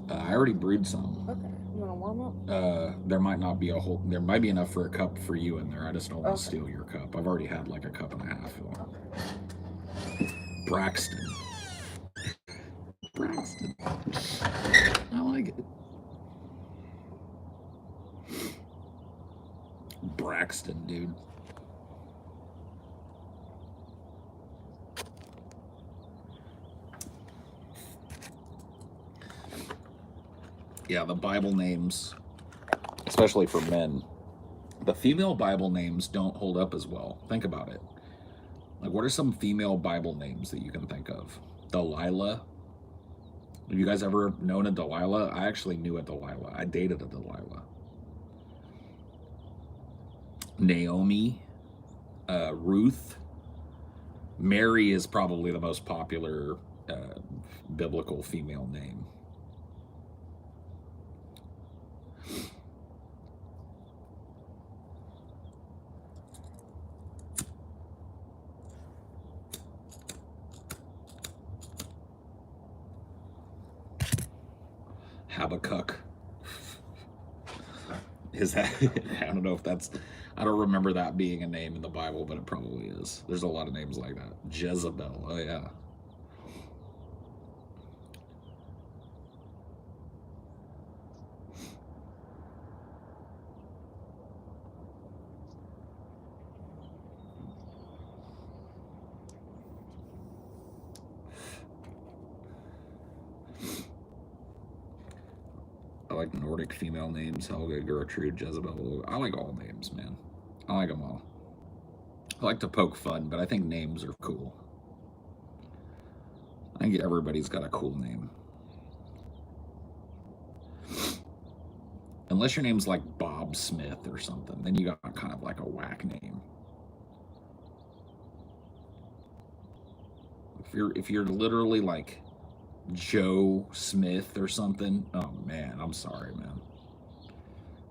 I already brewed some. Okay. You want to warm up? There might not be a whole. There might be enough for a cup for you in there. I just don't want to Okay. steal your cup. I've already had like a cup and a half. Okay. Braxton. I like it. Braxton, dude. Yeah, the Bible names, especially for men, the female Bible names don't hold up as well. Think about it. Like, what are some female Bible names that you can think of? Delilah. Have you guys ever known a Delilah? I actually knew a Delilah. I dated a Delilah. Naomi, Ruth. Mary is probably the most popular biblical female name. Habakkuk. Is that? I don't know if that's. I don't remember that being a name in the Bible, but it probably is. There's a lot of names like that. Jezebel. Oh yeah. I like Nordic female names: Helga, Gertrude, Jezebel. I like all names, man. I like them all. I like to poke fun, but I think names are cool. I think everybody's got a cool name. Unless your name's like Bob Smith or something, then you got kind of like a whack name. If you're literally like Joe Smith or something, oh man, I'm sorry, man.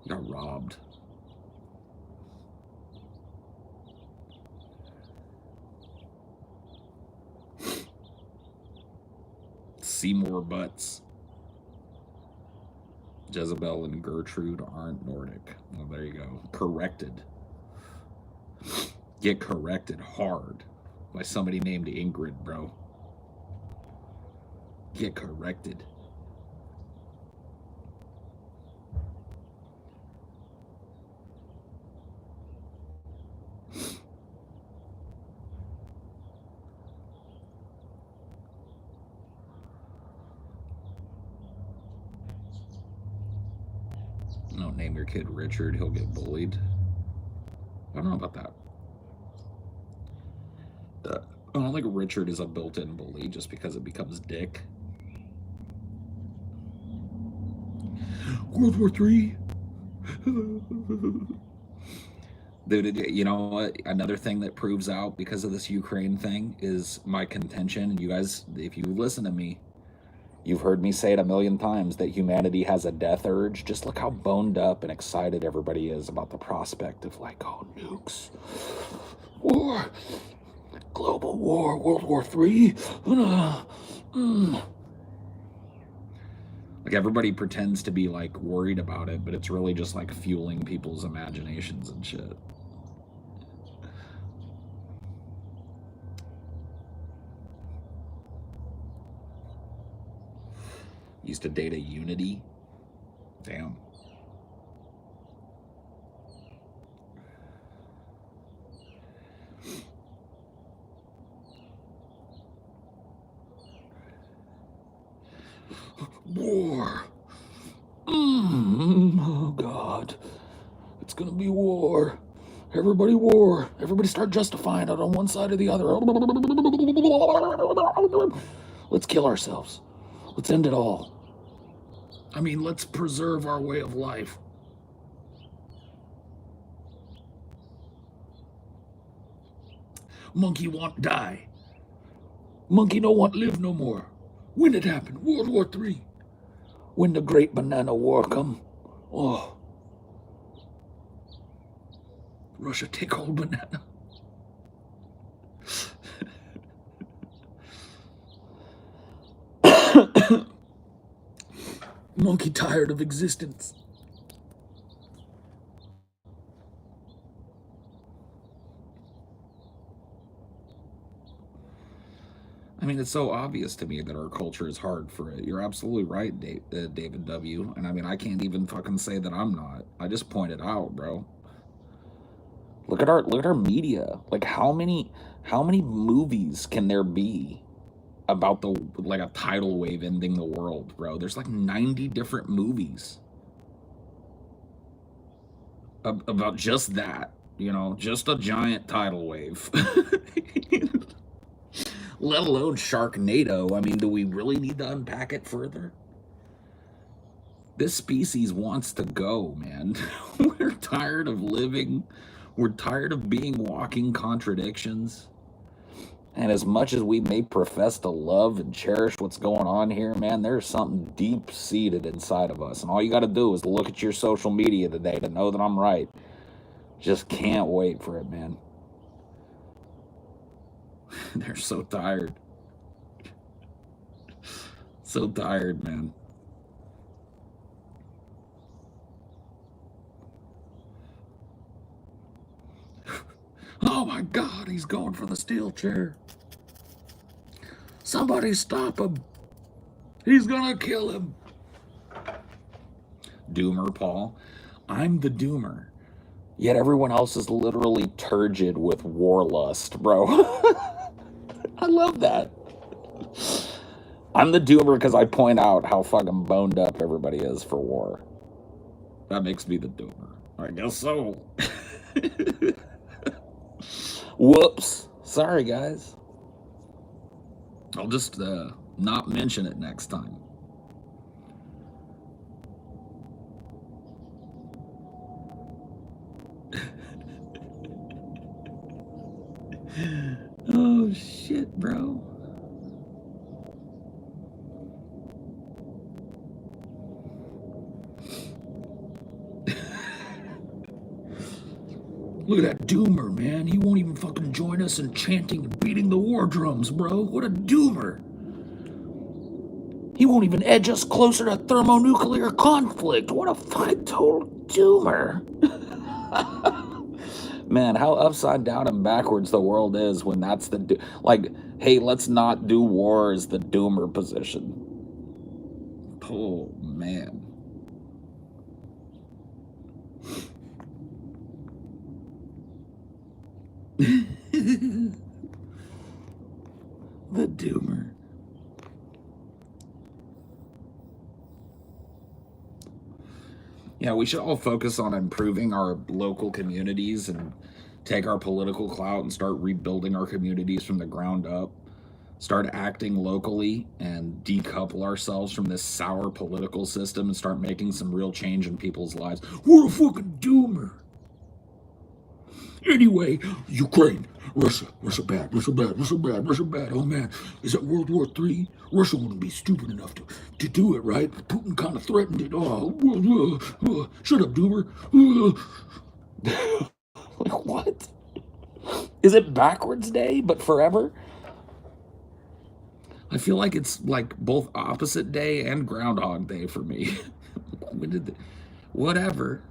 You got robbed. Seymour Butts. Jezebel and Gertrude aren't Nordic. Well, there you go. Corrected. Get corrected hard by somebody named Ingrid, bro. Get corrected. Don't name your kid Richard, he'll get bullied. I don't know about that. I don't think Richard is a built-in bully just because it becomes Dick. World War III. Dude, you know what? Another thing that proves out because of this Ukraine thing is my contention. You guys, if you listen to me, you've heard me say it a million times that humanity has a death urge. Just look how boned up and excited everybody is about the prospect of like, oh, nukes, war, global war, World War III. Like everybody pretends to be like worried about it, but it's really just like fueling people's imaginations and shit. Used to date a Unity. Damn. War. Oh, God. It's gonna be war. Everybody war. Everybody start justifying it on one side or the other. Let's kill ourselves. Let's end it all. I mean, let's preserve our way of life. Monkey want die. Monkey no want live no more. When it happened? World War III. When the Great Banana War come. Oh. Russia take whole banana. Monkey tired of existence. I mean, it's so obvious to me that our culture is hard for it. You're absolutely right, David W. And I mean, I can't even fucking say that I'm not. I just pointed out, bro. Look at our media. Like, how many movies can there be about like a tidal wave ending the world, bro? There's like 90 different movies about just that, you know, just a giant tidal wave. Let alone Sharknado. I mean, do we really need to unpack it further? This species wants to go, man. We're tired of living. We're tired of being walking contradictions. And as much as we may profess to love and cherish what's going on here, man, there's something deep-seated inside of us. And all you got to do is look at your social media today to know that I'm right. Just can't wait for it, man. They're so tired. So tired, man. Oh my God, he's going for the steel chair. Somebody stop him. He's gonna kill him. Doomer, Paul. I'm the doomer. Yet everyone else is literally turgid with warlust, bro. I love that. I'm the doomer because I point out how fucking boned up everybody is for war. That makes me the doomer. I guess so. Whoops. Sorry, guys. I'll just not mention it next time. Oh, shit, bro. Look at that doomer, man. He won't even fucking join us in chanting and beating the war drums, bro. What a doomer. He won't even edge us closer to thermonuclear conflict. What a fucking total doomer. Man, how upside down and backwards the world is when that's the... like, hey, let's not do war is the doomer position. Oh, man. The doomer. Yeah, we should all focus on improving our local communities and take our political clout and start rebuilding our communities from the ground up. Start acting locally and decouple ourselves from this sour political system and start making some real change in people's lives. What a fucking doomer. Anyway, Ukraine, Russia bad, Russia bad, Russia bad, Russia bad. Oh man, is it World War III? Russia wouldn't be stupid enough to do it, right? Putin kind of threatened it. Oh, shut up, doomer. Like, what? Is it backwards day, but forever? I feel like it's like both opposite day and Groundhog Day for me. When did whatever.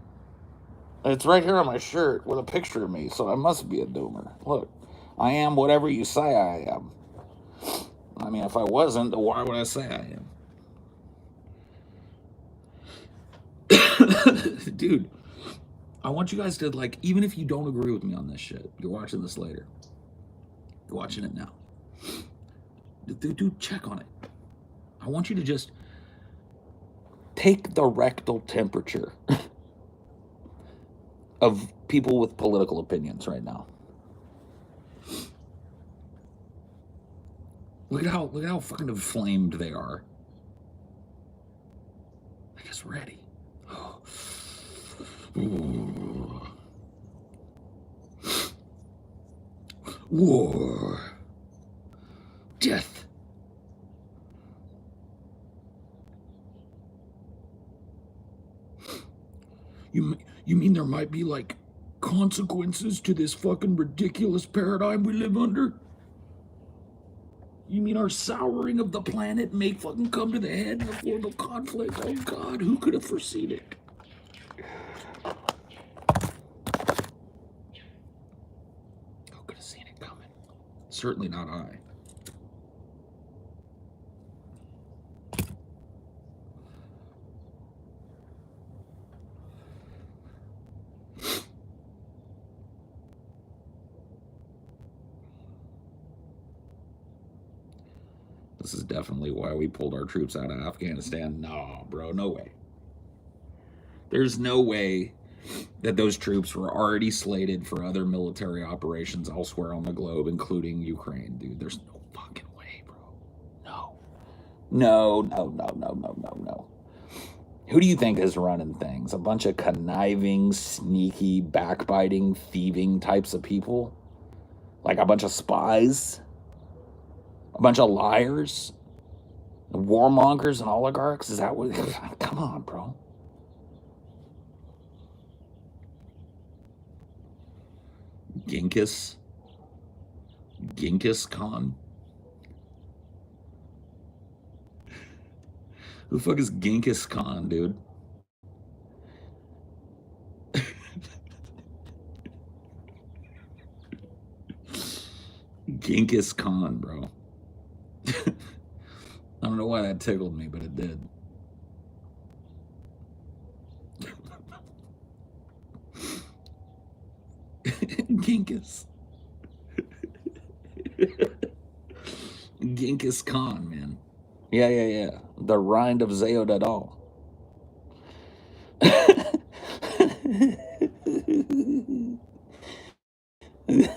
It's right here on my shirt with a picture of me, so I must be a doomer. Look, I am whatever you say I am. I mean, if I wasn't, why would I say I am? Dude, I want you guys to, like, even if you don't agree with me on this shit, you're watching this later. You're watching it now. Dude, check on it. I want you to just take the rectal temperature of people with political opinions right now. Look at how fucking inflamed they are. I guess ready. war, death. You mean there might be, like, consequences to this fucking ridiculous paradigm we live under? You mean our souring of the planet may fucking come to the head in the form of conflict? Oh God, who could have foreseen it? Who could have seen it coming? Certainly not I. This is definitely why we pulled our troops out of Afghanistan. No, bro, no way. There's no way that those troops were already slated for other military operations elsewhere on the globe, including Ukraine, dude. There's no fucking way, bro. No. No. Who do you think is running things? A bunch of conniving, sneaky, backbiting, thieving types of people? Like a bunch of spies? A bunch of liars? Warmongers and oligarchs? Is that what? Come on, bro. Genghis Khan? Who the fuck is Genghis Khan, dude? Genghis Khan, bro. I don't know why that tickled me, but it did. Genghis. Genghis Khan, man. Yeah. The rind of Zeodadal.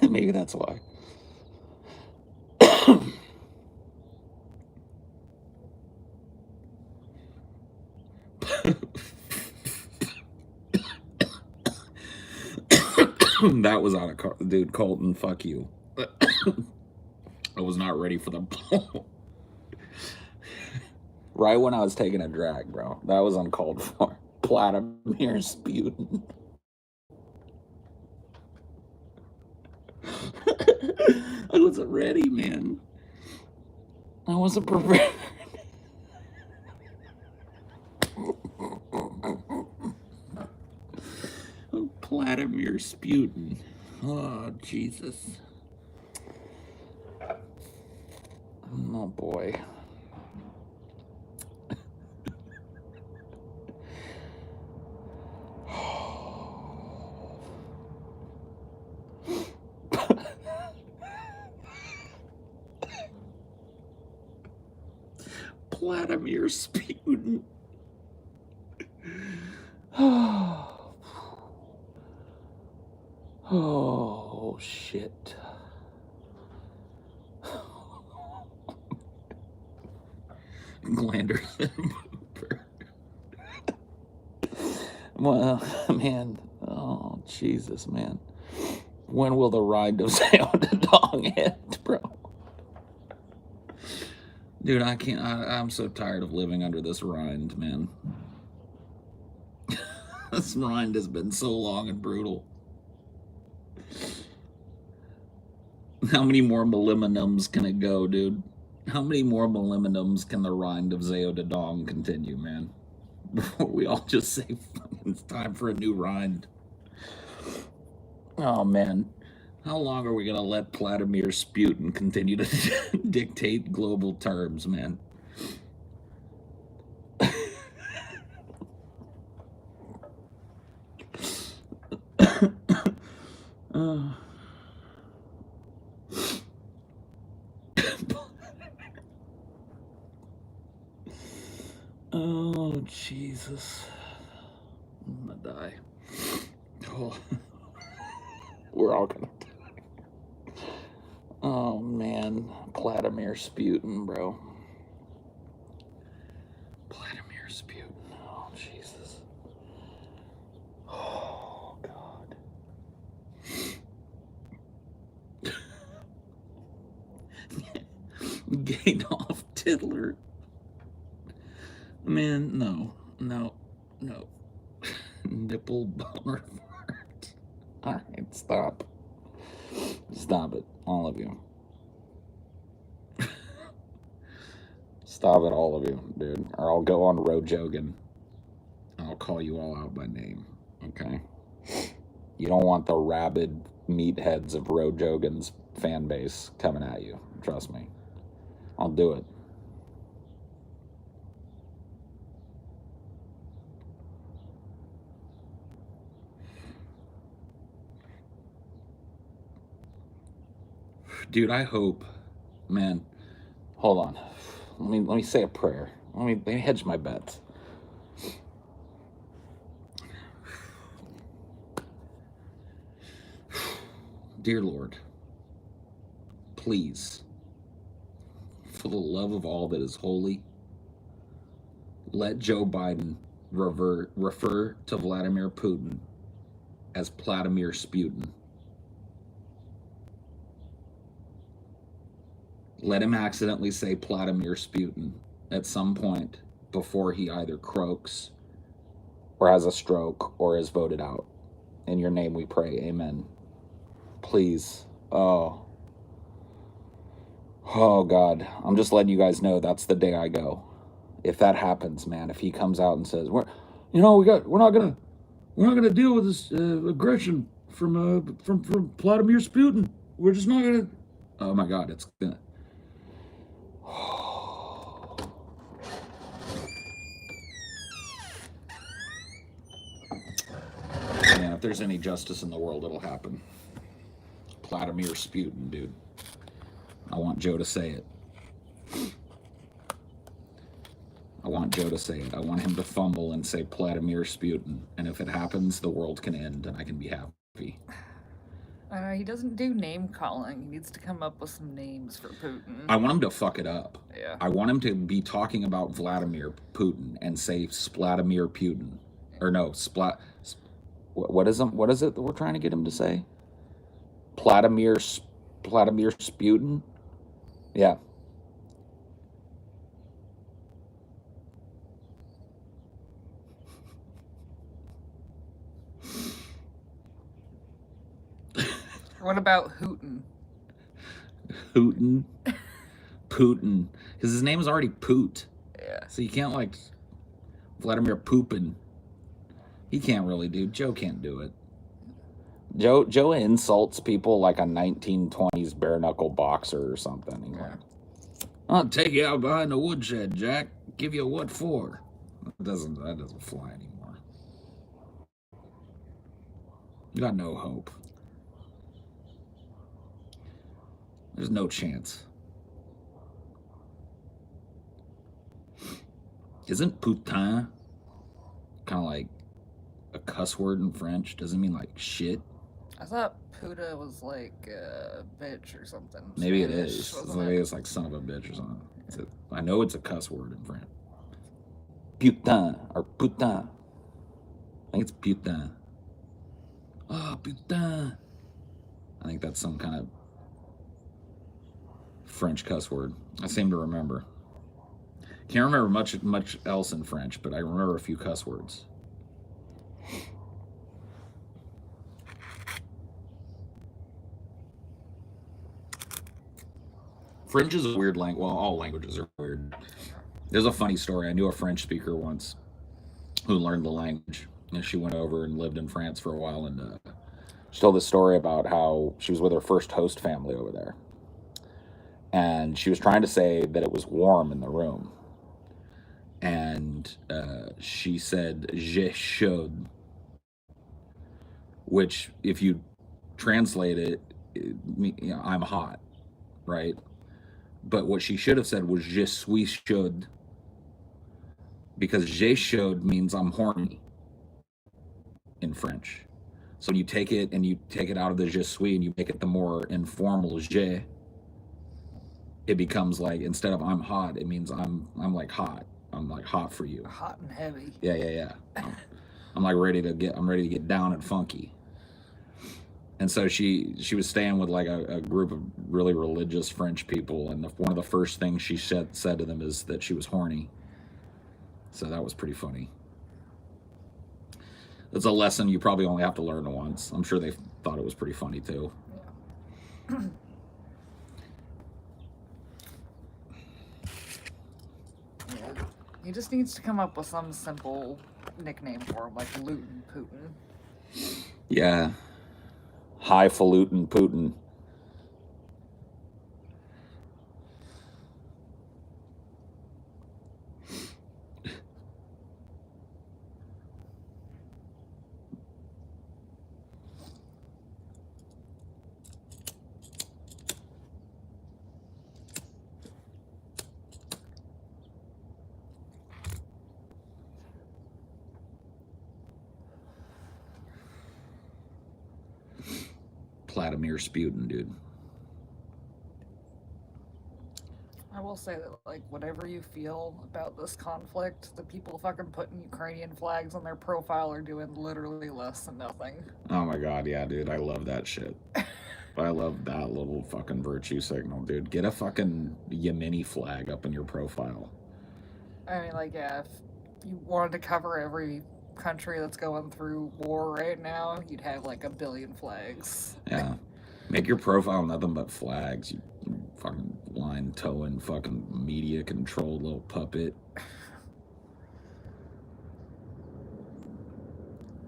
Maybe that's why. That was out of dude, Colton, fuck you. I was not ready for the blow. Right when I was taking a drag, bro. That was uncalled for. Vladimir Sputin. I wasn't ready, man. I wasn't prepared. Vladimir Sputin. Oh, Jesus. Oh, boy. Vladimir Sputin. Oh, shit. Glanders and Booper. Well, man. Oh, Jesus, man. When will the ride of Dong end, bro? Dude, I can't. I'm so tired of living under this rind, man. This rind has been so long and brutal. How many more millenniums can it go, dude? How many more millenniums can the rind of Zeodadong continue, man? Before we all just say, it's time for a new rind. Oh, man. How long are we going to let Vladimir Sputin continue to dictate global terms, man? Oh, Jesus. I'm going to die. Oh. We're all going to die. Oh, man. Vladimir Sputin, bro. Vladimir Sputin. Oh, Jesus. Oh, God. Adolf Hitler. Man, no. Nipple boner fart. Alright, stop. Stop it, all of you. Stop it, all of you, dude. Or I'll go on Road Jogan. I'll call you all out by name, okay? You don't want the rabid meatheads of Road Jogan's fan base coming at you. Trust me. I'll do it. Dude, I hope, man. Hold on. Let me say a prayer. Let me hedge my bets. Dear Lord, please, for the love of all that is holy, let Joe Biden refer to Vladimir Putin as Vladimir Sputin. Let him accidentally say Vladimir Sputin at some point before he either croaks or has a stroke or is voted out. In your name we pray, amen. Please. Oh God, I'm just letting you guys know that's the day I go. If that happens, man, if he comes out and says, we're not gonna deal with this aggression from Vladimir Putin. We're just not gonna. Oh my God, it's gonna. Man, if there's any justice in the world, it'll happen. Vladimir Sputin, dude. I want Joe to say it. I want Joe to say it. I want him to fumble and say Vladimir Sputin. And if it happens, the world can end and I can be happy. I know, he doesn't do name calling. He needs to come up with some names for Putin. I want him to fuck it up. Yeah. I want him to be talking about Vladimir Putin and say Spladimir Putin. Or no, what is it that we're trying to get him to say? Vladimir Sputin? Yeah. What about Hootin? Hootin? Putin. Because his name is already Poot. Yeah. So you can't like Vladimir Poopin. He can't really do. Joe can't do it. Joe insults people like a 1920s bare knuckle boxer or something. He's like, I'll take you out behind the woodshed, Jack. Give you what for? That doesn't fly anymore. You got no hope. There's no chance. Isn't putain kind of like a cuss word in French? Doesn't it mean like shit? I thought puta was like a bitch or something. Maybe it Spanish, is. wasn't Maybe it? it's like son of a bitch or something. I know it's a cuss word in French. Putain or putain. I think it's putain. Oh, putain. I think that's some kind of French cuss word. I seem to remember. Can't remember much else in French, but I remember a few cuss words. French is a weird language. Well, all languages are weird. There's a funny story. I knew a French speaker once who learned the language, and she went over and lived in France for a while, and she told this story about how she was with her first host family over there, and she was trying to say that it was warm in the room, and she said "je chaud," which, if you translate it, I'm hot, right? But what she should have said was "je suis chaud," because "je chaud" means I'm horny in French. So when you take it out of the "je suis" and you make it the more informal "je," it becomes like, instead of I'm hot, it means I'm like hot. I'm like hot for you. Hot and heavy. Yeah. I'm ready to get down and funky. And so she was staying with like a group of really religious French people, and one of the first things she said to them is that she was horny. So that was pretty funny. It's a lesson you probably only have to learn once. I'm sure they thought it was pretty funny too. Yeah. He just needs to come up with some simple nickname for him, like Luton Putin. Yeah. Highfalutin Putin. Vladimir Sputin, dude. I will say that, like, whatever you feel about this conflict, the people fucking putting Ukrainian flags on their profile are doing literally less than nothing. Oh my god, yeah, dude. I love that shit. I love that little fucking virtue signal, dude. Get a fucking Yemeni flag up in your profile. I mean, like, yeah, if you wanted to cover every country that's going through war right now, you'd have like a billion flags. Yeah. Make your profile nothing but flags, you fucking line towing fucking media controlled little puppet.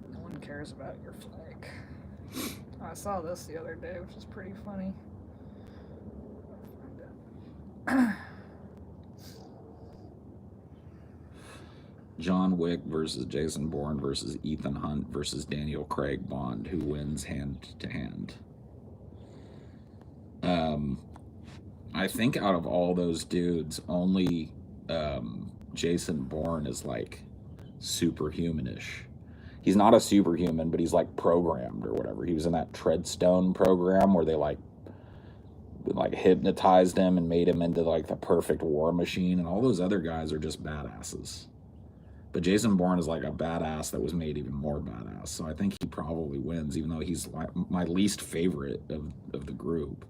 No one cares about your flag. I saw this the other day, which is pretty funny. John Wick versus Jason Bourne versus Ethan Hunt versus Daniel Craig Bond. Who wins hand to hand? I think out of all those dudes, only Jason Bourne is like superhumanish. He's not a superhuman, but he's like programmed or whatever. He was in that Treadstone program where they like hypnotized him and made him into like the perfect war machine, and all those other guys are just badasses. But Jason Bourne is like a badass that was made even more badass. So I think he probably wins, even though he's like my least favorite of the group.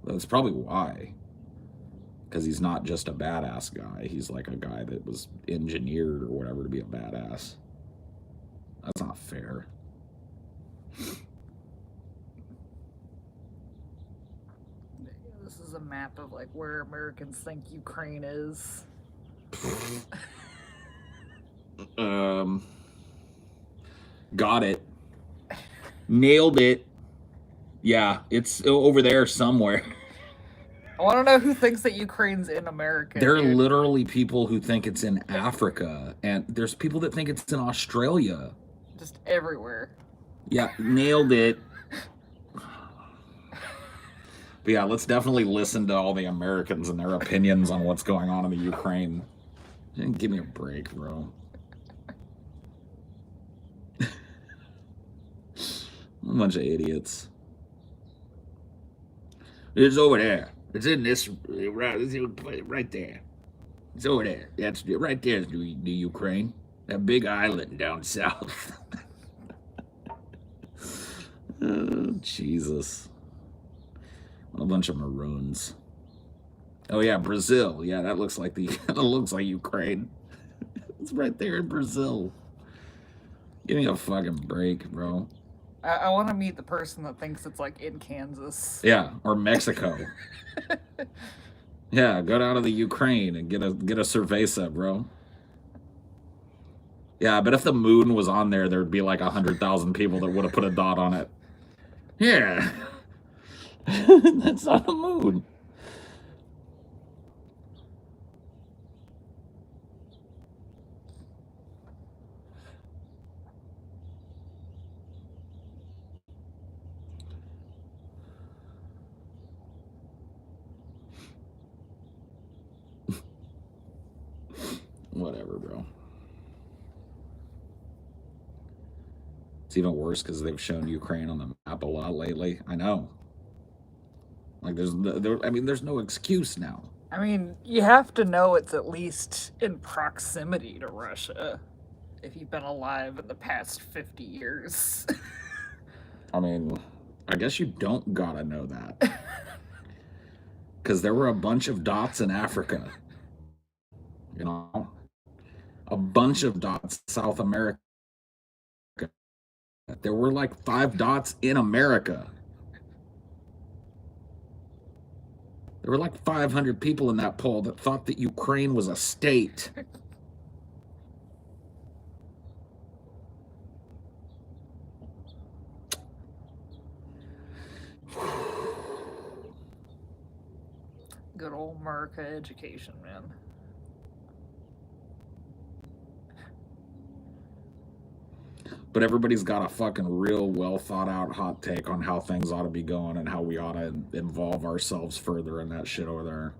That's probably why. Because he's not just a badass guy. He's like a guy that was engineered or whatever to be a badass. That's not fair. This is a map of like where Americans think Ukraine is. Got it. Nailed it. Yeah, it's over there somewhere. I want to know who thinks that Ukraine's in America. There are dude. literally people who think it's in Africa, and there's people that think it's in Australia. Just everywhere. Yeah, nailed it. But yeah, let's definitely listen to all the Americans and their opinions on what's going on in the Ukraine. Give me a break, bro. A bunch of idiots. It's over there. It's in this right there. It's over there. That's right there. Is the Ukraine. That big island down south. Oh, Jesus. What a bunch of maroons. Oh yeah, Brazil. Yeah, that looks like that looks like Ukraine. It's right there in Brazil. Give me a fucking break, bro. I want to meet the person that thinks it's like in Kansas. Yeah, or Mexico. Yeah, go down to the Ukraine and get a cerveza, bro. Yeah, but if the moon was on there, there'd be like 100,000 people that would have put a dot on it. Yeah. That's not the moon. Whatever, bro. It's even worse because they've shown Ukraine on the map a lot lately. I know. Like, there's no excuse now. I mean, you have to know it's at least in proximity to Russia if you've been alive in the past 50 years. I mean, I guess you don't gotta know that. Because there were a bunch of dots in Africa. You know? A bunch of dots in South America. There were like 5 dots in America. There were like 500 people in that poll that thought that Ukraine was a state. Good old America education, man. But everybody's got a fucking real well thought out hot take on how things ought to be going and how we ought to involve ourselves further in that shit over there.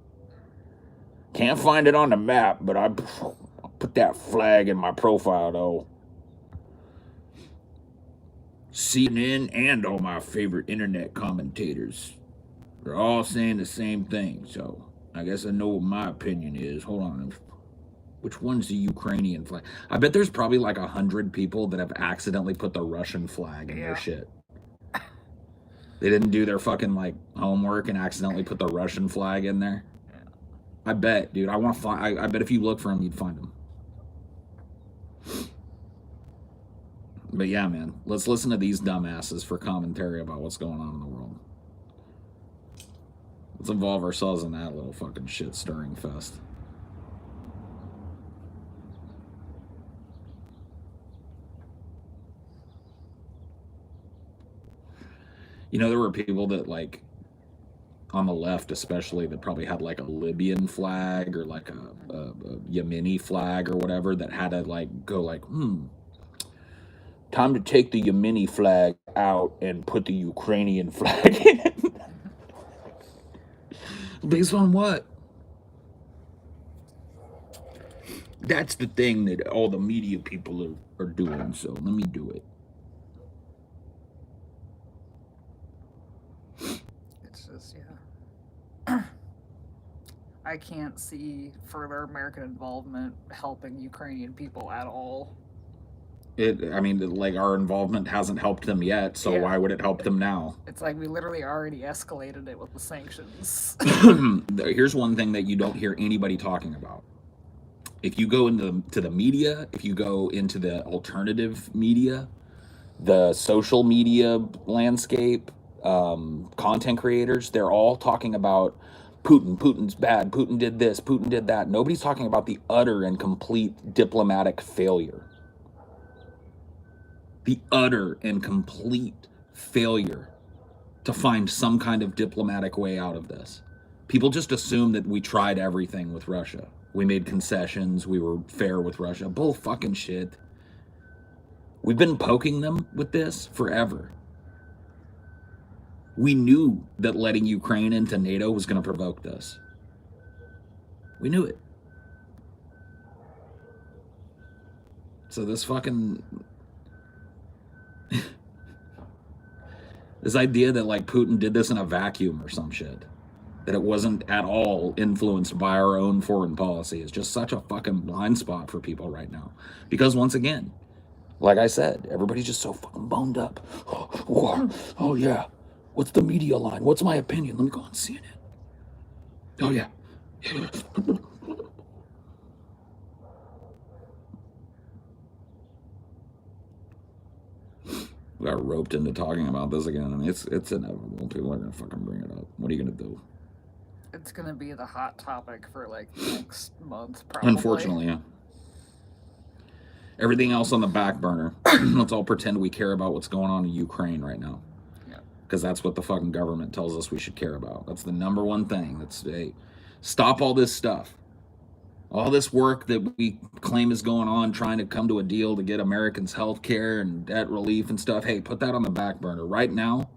Can't find it on the map, but I put that flag in my profile though. CNN and all my favorite internet commentators are all saying the same thing, so I guess I know what my opinion is. Hold on. Which one's the Ukrainian flag? I bet there's probably like 100 people that have accidentally put the Russian flag in their shit. They didn't do their fucking like homework and accidentally put the Russian flag in there. I bet, dude. I want to find. I bet if you look for them, you'd find them. But yeah, man. Let's listen to these dumbasses for commentary about what's going on in the world. Let's involve ourselves in that little fucking shit stirring fest. You know, there were people that, like, on the left especially, that probably had, like, a Libyan flag or, like, a Yemeni flag or whatever that had to, like, go, like, time to take the Yemeni flag out and put the Ukrainian flag in. Based on what? That's the thing that all the media people are doing, so let me do it. It's just, yeah. I can't see further American involvement helping Ukrainian people at all. I mean, like, our involvement hasn't helped them yet, so why would it help them now? It's like we literally already escalated it with the sanctions. Here's one thing that you don't hear anybody talking about. If you go into the media, if you go into the alternative media, the social media landscape, content creators, they're all talking about Putin. Putin's bad. Putin did this. Putin did that. Nobody's talking about the utter and complete diplomatic failure. The utter and complete failure to find some kind of diplomatic way out of this. People just assume that we tried everything with Russia. We made concessions. We were fair with Russia. Bull fucking shit. We've been poking them with this forever. We knew that letting Ukraine into NATO was going to provoke this. We knew it. So this fucking... this idea that, like, Putin did this in a vacuum or some shit, that it wasn't at all influenced by our own foreign policy, is just such a fucking blind spot for people right now. Because once again, like I said, everybody's just so fucking boned up. Oh, war. Oh yeah. What's the media line? What's my opinion? Let me go on CNN. Oh yeah. We got roped into talking about this again. I mean, it's inevitable. People are gonna fucking bring it up. What are you gonna do? It's gonna be the hot topic for like next month, probably. Unfortunately, yeah. Everything else on the back burner. Let's all pretend we care about what's going on in Ukraine right now. Yeah. Because that's what the fucking government tells us we should care about. That's the number one thing. That's, hey, stop all this stuff. All this work that we claim is going on, trying to come to a deal to get Americans health care and debt relief and stuff. Hey, put that on the back burner. Right now,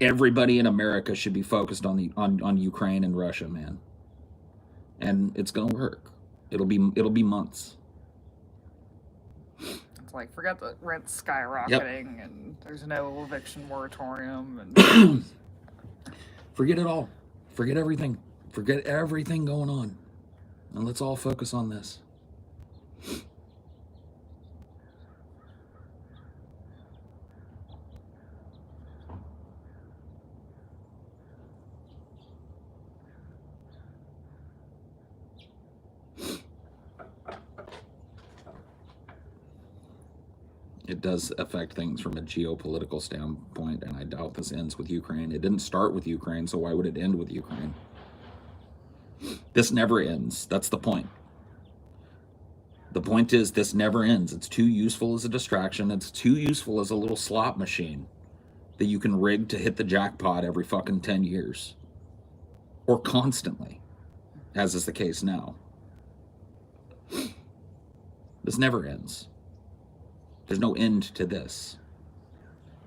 everybody in America should be focused on Ukraine and Russia, man. And it's gonna work. It'll be months. It's like, forget the rent skyrocketing and there's no eviction moratorium and forget it all. Forget everything. Forget everything going on. And let's all focus on this. it does affect things from a geopolitical standpoint, and I doubt this ends with Ukraine. It didn't start with Ukraine, so why would it end with Ukraine? This never ends. That's the point. The point is, this never ends. It's too useful as a distraction. It's too useful as a little slot machine that you can rig to hit the jackpot every fucking 10 years. Or constantly, as is the case now. This never ends. There's no end to this.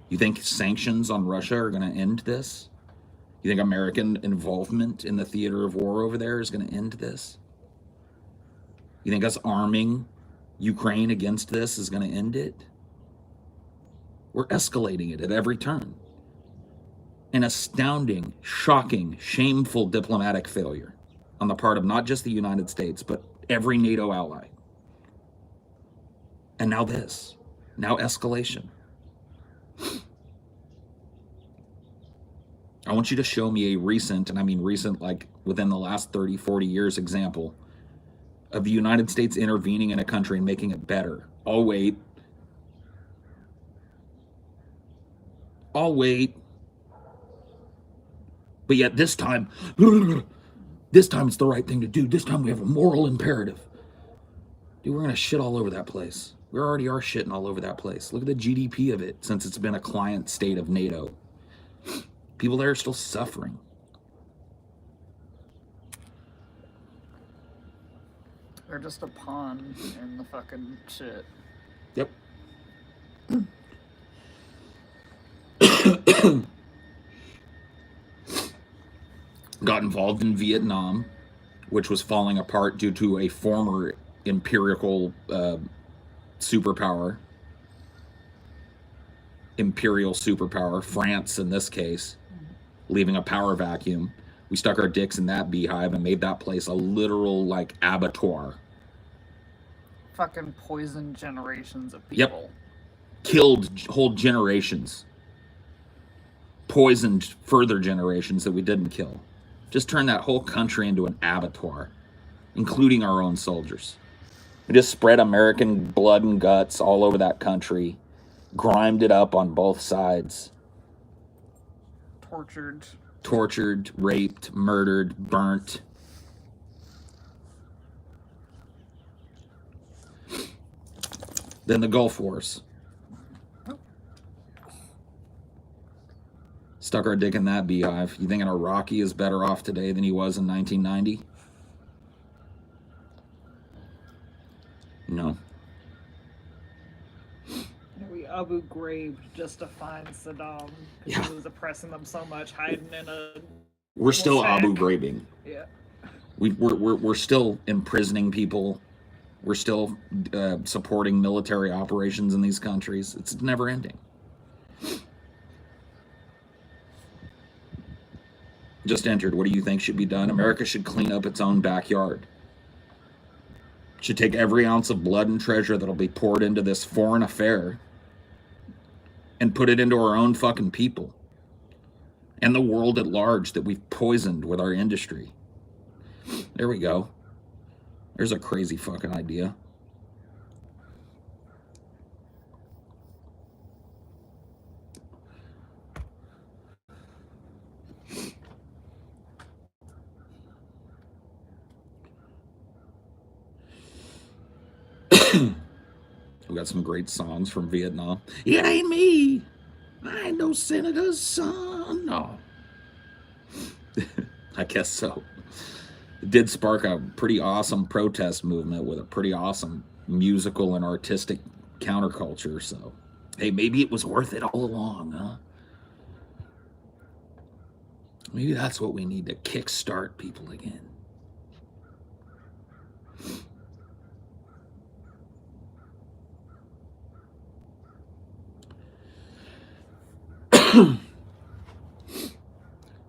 You think sanctions on Russia are going to end this? You think American involvement in the theater of war over there is going to end this? You think us arming Ukraine against this is going to end it? We're escalating it at every turn. An astounding, shocking, shameful diplomatic failure on the part of not just the United States, but every NATO ally. And now this. Now escalation. I want you to show me a recent, and I mean recent like within the last 30, 40 years example of the United States intervening in a country and making it better. I'll wait. I'll wait. But yet this time it's the right thing to do. This time we have a moral imperative. Dude, we're going to shit all over that place. We already are shitting all over that place. Look at the GDP of it since it's been a client state of NATO. People there are still suffering. They're just a pawn in the fucking shit. Yep. Got involved in Vietnam, which was falling apart due to a former imperial superpower, France in this case, leaving a power vacuum. We stuck our dicks in that beehive and made that place a literal like abattoir. Fucking poisoned generations of Yep. people. Killed whole generations. Poisoned further generations that we didn't kill. Just turned that whole country into an abattoir, including our own soldiers. We just spread American blood and guts all over that country, grimed it up on both sides. Tortured, raped, murdered, burnt. Then the Gulf Wars. Stuck our dick in that beehive. You think an Iraqi is better off today than he was in 1990? No. We Abu Ghraib just to find Saddam because he was oppressing them so much, hiding in a. We're still sack. Abu Ghraibing. Yeah. We're still imprisoning people. We're still supporting military operations in these countries. It's never ending. Just entered. What do you think should be done? America should clean up its own backyard. Should take every ounce of blood and treasure that'll be poured into this foreign affair and put it into our own fucking people and the world at large that we've poisoned with our industry. There we go. There's a crazy fucking idea. We got some great songs from Vietnam. It ain't me. I ain't no senator's son. No. I guess so. It did spark a pretty awesome protest movement with a pretty awesome musical and artistic counterculture. So, hey, maybe it was worth it all along, huh? Maybe that's what we need to kickstart people again.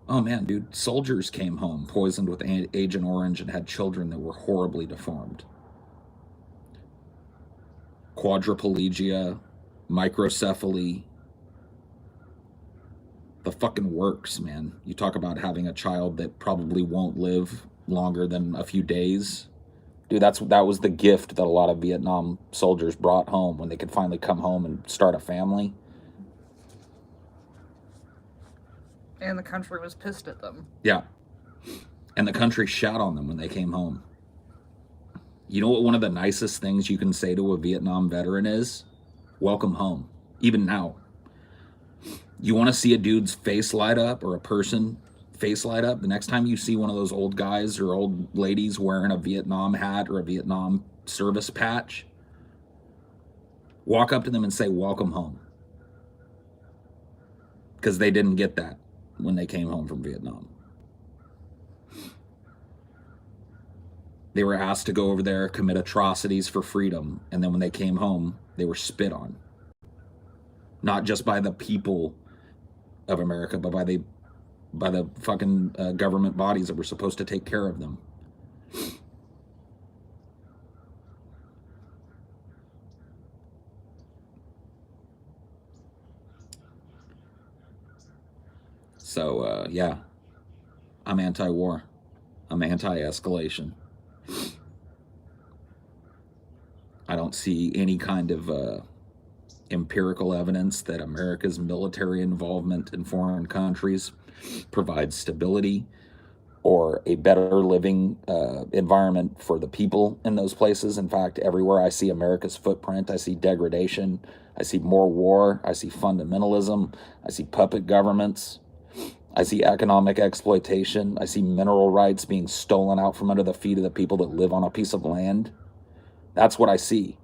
Oh man, dude, soldiers came home poisoned with Agent Orange and had children that were horribly deformed. Quadriplegia, microcephaly. The fucking works, man. You talk about having a child that probably won't live longer than a few days Dude, that was the gift that a lot of Vietnam soldiers brought home when they could finally come home and start a family. And the country was pissed at them. Yeah. And the country shat on them when they came home. You know what one of the nicest things you can say to a Vietnam veteran is? Welcome home. Even now. You want to see a dude's face light up, or a person face light up? The next time you see one of those old guys or old ladies wearing a Vietnam hat or a Vietnam service patch, walk up to them and say, welcome home. Because they didn't get that when they came home from Vietnam. They were asked to go over there, commit atrocities for freedom, and then when they came home, they were spit on. Not just by the people of America, but by the fucking government bodies that were supposed to take care of them. So, yeah, I'm anti-war. I'm anti-escalation. I don't see any kind of empirical evidence that America's military involvement in foreign countries provides stability or a better living environment for the people in those places. In fact, everywhere I see America's footprint, I see degradation, I see more war, I see fundamentalism, I see puppet governments, I see economic exploitation, I see mineral rights being stolen out from under the feet of the people that live on a piece of land. That's what I see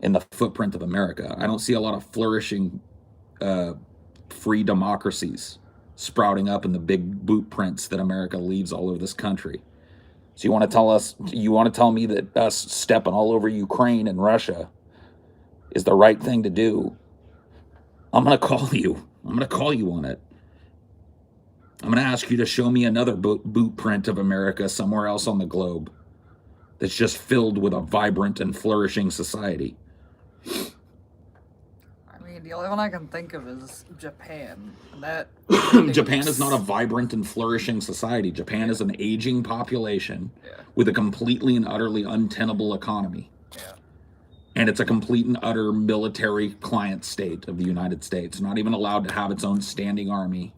in the footprint of America. I don't see a lot of flourishing free democracies sprouting up in the big boot prints that America leaves all over this country. So you want to tell me that us stepping all over Ukraine and Russia is the right thing to do? I'm going to call you. I'm going to call you on it. I'm going to ask you to show me another boot print of America somewhere else on the globe that's just filled with a vibrant and flourishing society. I mean, the only one I can think of is Japan. And that Japan is not a vibrant and flourishing society. Japan is an aging population with a completely and utterly untenable economy. Yeah. And it's a complete and utter military client state of the United States, not even allowed to have its own standing army.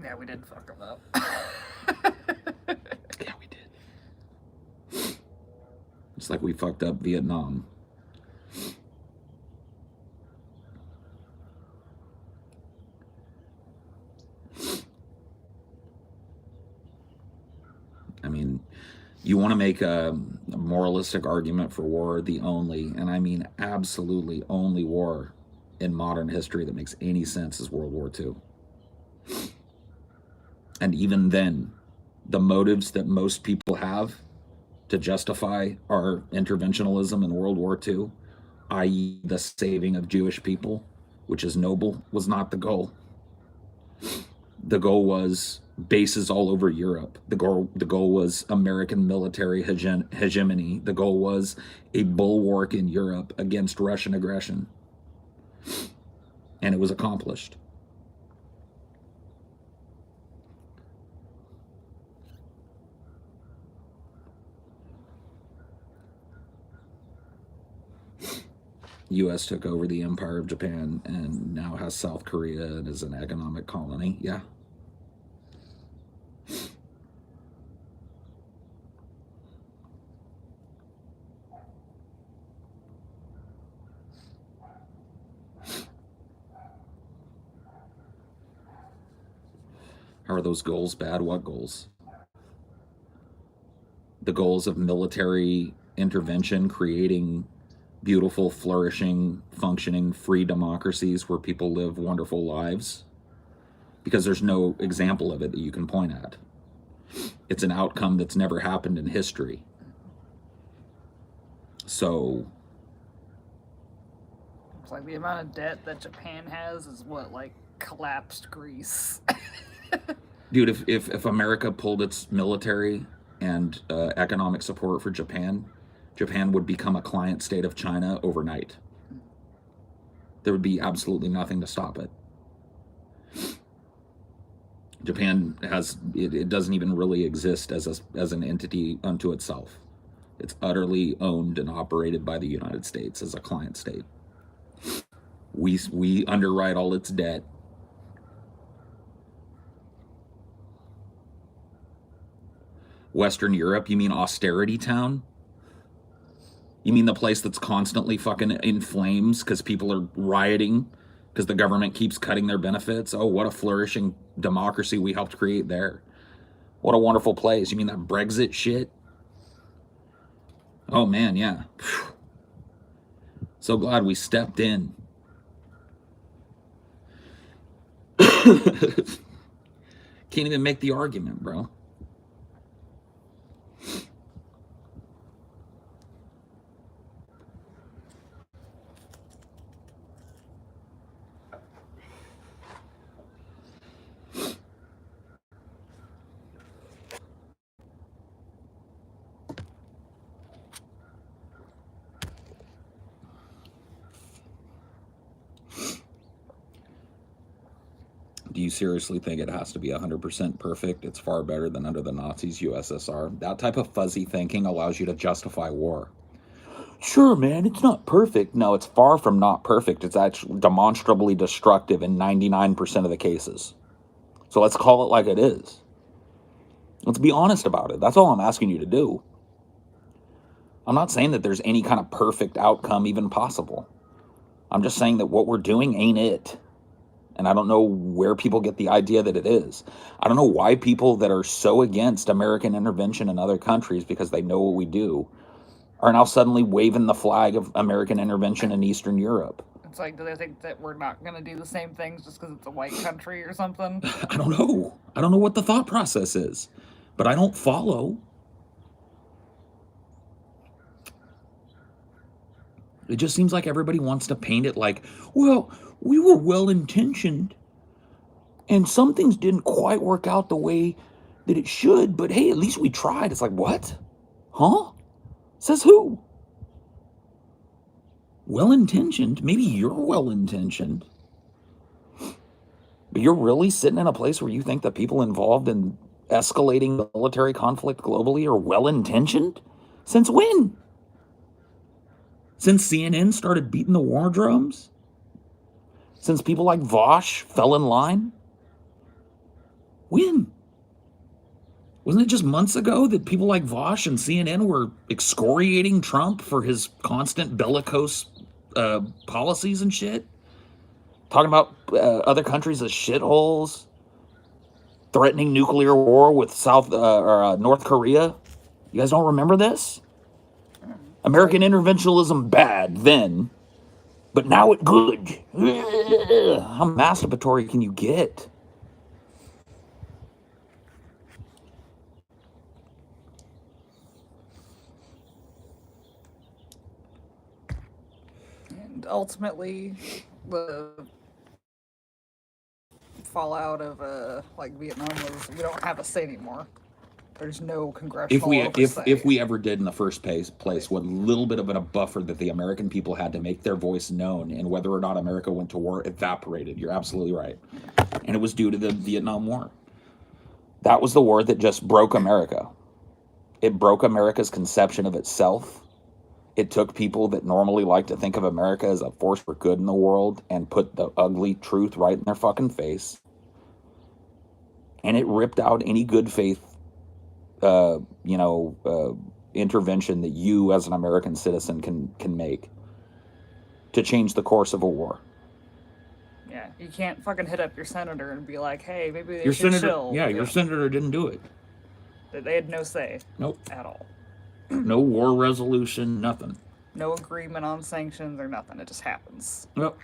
Yeah, we did fuck them up. Yeah, we did. It's like we fucked up Vietnam. I mean, you want to make a moralistic argument for war, the only, and I mean absolutely only war in modern history that makes any sense is World War II. And even then, the motives that most people have to justify our interventionism in World War II, i.e. the saving of Jewish people, which is noble, was not the goal. The goal was bases all over Europe. The goal was American military hegemony. The goal was a bulwark in Europe against Russian aggression. And it was accomplished. U.S. took over the Empire of Japan and now has South Korea and is an economic colony. Yeah. How are those goals bad? What goals? The goals of military intervention, creating beautiful, flourishing, functioning, free democracies where people live wonderful lives, because there's no example of it that you can point at. It's an outcome that's never happened in history. So It's like the amount of debt that Japan has is what, like, collapsed Greece. dude, if America pulled its military and economic support for Japan, Japan would become a client state of China overnight. There would be absolutely nothing to stop it. Japan has it doesn't even really exist as an entity unto itself. It's utterly owned and operated by the United States as a client state. We underwrite all its debt. Western Europe, you mean austerity town? You mean the place that's constantly fucking in flames because people are rioting because the government keeps cutting their benefits? Oh, what a flourishing democracy we helped create there. What a wonderful place. You mean that Brexit shit? Oh man, yeah. So glad we stepped in. Can't even make the argument, bro. Do you seriously think it has to be 100% perfect? It's far better than under the Nazis, USSR. That type of fuzzy thinking allows you to justify war. Sure, man, it's not perfect. No, it's far from not perfect. It's actually demonstrably destructive in 99% of the cases. So let's call it like it is. Let's be honest about it. That's all I'm asking you to do. I'm not saying that there's any kind of perfect outcome even possible. I'm just saying that what we're doing ain't it. And I don't know where people get the idea that it is. I don't know why people that are so against American intervention in other countries because they know what we do are now suddenly waving the flag of American intervention in Eastern Europe. It's like, do they think that we're not going to do the same things just because it's a white country or something? I don't know. I don't know what the thought process is, but I don't follow. It just seems like everybody wants to paint it like, well, we were well-intentioned and some things didn't quite work out the way that it should, but hey, at least we tried. It's like, what? Huh? Says who? Well-intentioned? Maybe you're well-intentioned. But you're really sitting in a place where you think that people involved in escalating military conflict globally are well-intentioned? Since when? Since CNN started beating the war drums? Since people like Vosh fell in line? When? Wasn't it just months ago that people like Vosh and CNN were excoriating Trump for his constant bellicose policies and shit? Talking about other countries as shitholes? Threatening nuclear war with North Korea? You guys don't remember this? American interventionism bad then, but now it good. How masturbatory can you get? And ultimately, the fallout of like Vietnam was we don't have a say anymore. There's no congressional oversight. If we ever did in the first place, what little bit of a buffer that the American people had to make their voice known and whether or not America went to war evaporated. You're absolutely right. And it was due to the Vietnam War. That was the war that just broke America. It broke America's conception of itself. It took people that normally like to think of America as a force for good in the world and put the ugly truth right in their fucking face. And it ripped out any good faith intervention that you as an American citizen can make to change the course of a war. Yeah, you can't fucking hit up your senator and be like, hey, maybe they should chill. Yeah, your senator didn't do it. They had no say. Nope. At all. No war resolution, nothing. No agreement on sanctions or nothing. It just happens. Yep.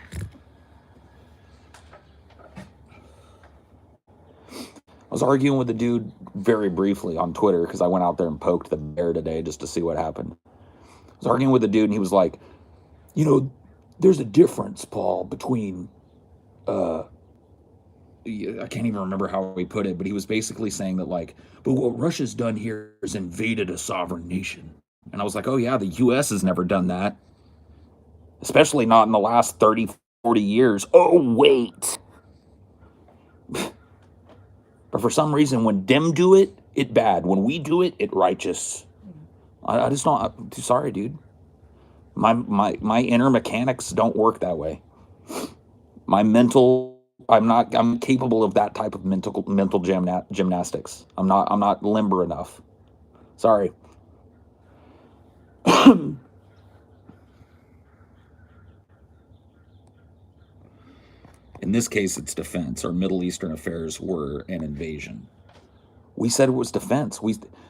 I was arguing with a dude very briefly on Twitter because I went out there and poked the bear today just to see what happened. I was arguing with a dude and he was like, there's a difference, Paul, between I can't even remember how he put it, but he was basically saying that, like, but what Russia's done here is invaded a sovereign nation. And I was like, oh yeah, the US has never done that, especially not in the last 30, 40 years. Oh, wait. But for some reason, when them do it, it bad. When we do it, it righteous. I just don't. Sorry, dude. My inner mechanics don't work that way. My mental, I'm capable of that type of mental gymnastics. I'm not limber enough. Sorry. In this case, it's defense. Our Middle Eastern affairs were an invasion. We said it was defense.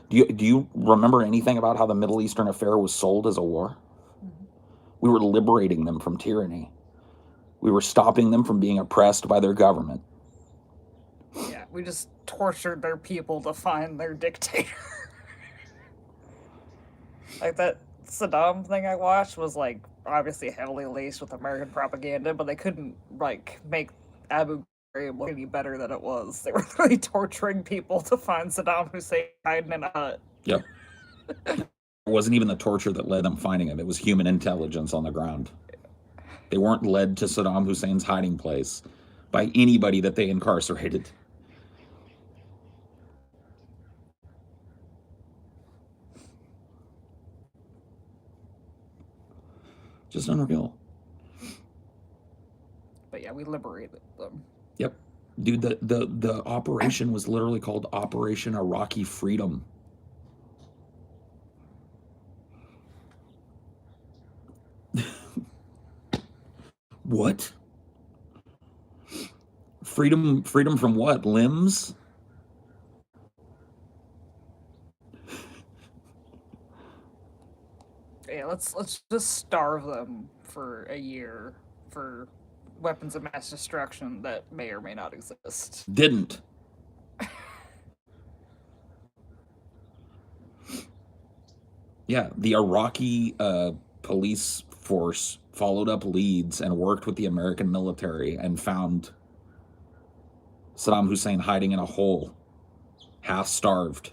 Do you remember anything about how the Middle Eastern affair was sold as a war? We were liberating them from tyranny. We were stopping them from being oppressed by their government. Yeah, we just tortured their people to find their dictator. Like that Saddam thing I watched was like obviously heavily laced with American propaganda, but they couldn't like make Abu Ghraib look any better than it was. They were really torturing people to find Saddam Hussein hiding in a hut. Yep. It wasn't even the torture that led them finding him. It was human intelligence on the ground. They weren't led to Saddam Hussein's hiding place by anybody that they incarcerated. Just unreal. But yeah, we liberated them. Yep. Dude, the operation was literally called Operation Iraqi Freedom. What? Freedom from what? Limbs? Yeah, let's just starve them for a year for weapons of mass destruction that may or may not exist. Didn't. Yeah, the Iraqi police force followed up leads and worked with the American military and found Saddam Hussein hiding in a hole, half starved.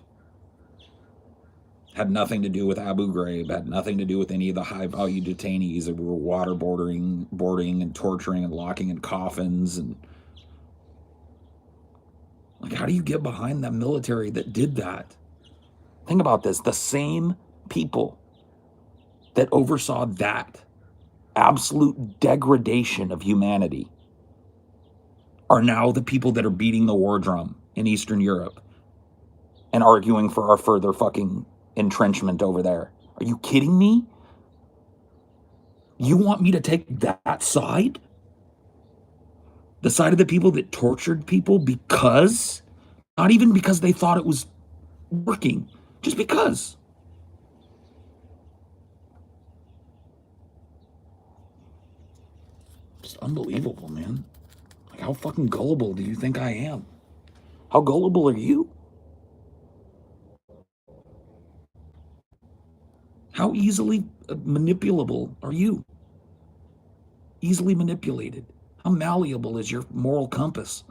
Had nothing to do with Abu Ghraib, had nothing to do with any of the high value detainees that were boarding and torturing and locking in coffins. And like, how do you get behind the military that did that? Think about this. The same people that oversaw that absolute degradation of humanity are now the people that are beating the war drum in Eastern Europe and arguing for our further fucking entrenchment over there. Are you kidding me? You want me to take that side? The side of the people that tortured people because, not even because they thought it was working, just because. Just unbelievable, man. Like, how fucking gullible do you think I am? How gullible are you? How easily manipulable are you? Easily manipulated. How malleable is your moral compass?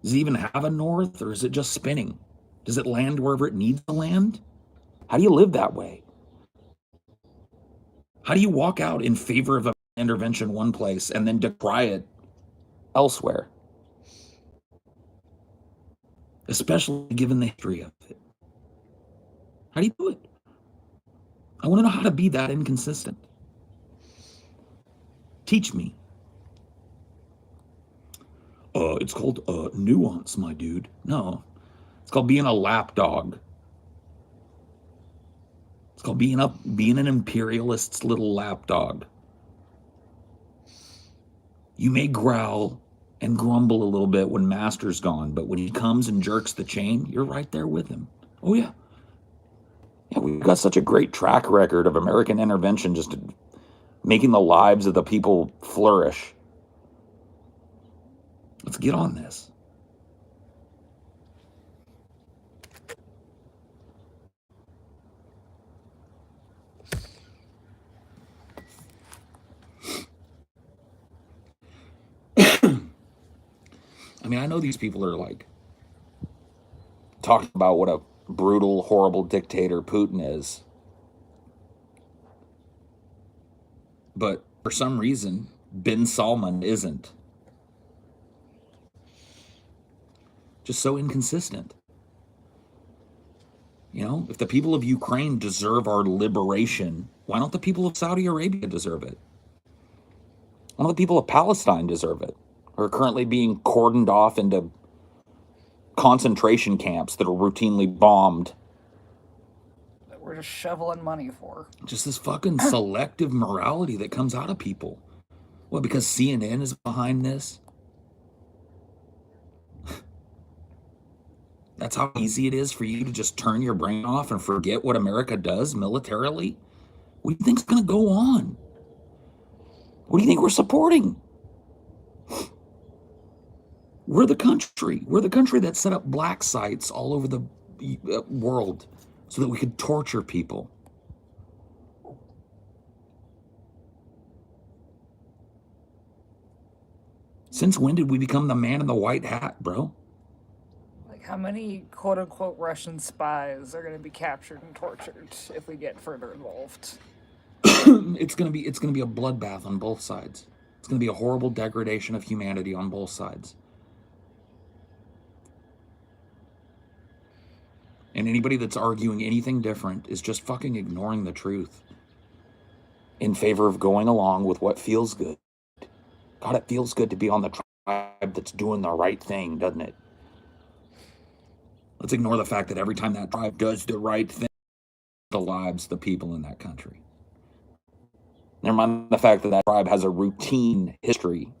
Does it even have a north, or is it just spinning? Does it land wherever it needs to land? How do you live that way? How do you walk out in favor of an intervention one place and then decry it elsewhere? Especially given the history of it. How do you do it? I want to know how to be that inconsistent. Teach me. It's called nuance, my dude. No, it's called being a lapdog. It's called being an imperialist's little lapdog. You may growl and grumble a little bit when master's gone, but when he comes and jerks the chain, you're right there with him. Oh yeah. Yeah, we've got such a great track record of American intervention, just making the lives of the people flourish. Let's get on this. I mean, I know these people are like talking about what a brutal, horrible dictator Putin is. But for some reason, Bin Salman isn't. Just so inconsistent. You know, if the people of Ukraine deserve our liberation, why don't the people of Saudi Arabia deserve it? Why don't the people of Palestine deserve it? Who are currently being cordoned off into concentration camps that are routinely bombed. That we're just shoveling money for. Just this fucking selective morality that comes out of people. What, because CNN is behind this? That's how easy it is for you to just turn your brain off and forget what America does militarily? What do you think's going to go on? What do you think we're supporting? We're the country. We're the country that set up black sites all over the world so that we could torture people. Since when did we become the man in the white hat, bro? Like, how many quote-unquote Russian spies are going to be captured and tortured if we get further involved? It's gonna be a bloodbath on both sides. It's gonna be a horrible degradation of humanity on both sides. And anybody that's arguing anything different is just fucking ignoring the truth in favor of going along with what feels good. God, it feels good to be on the tribe that's doing the right thing, doesn't it? Let's ignore the fact that every time that tribe does the right thing, the lives of the people in that country. Never mind the fact that that tribe has a routine history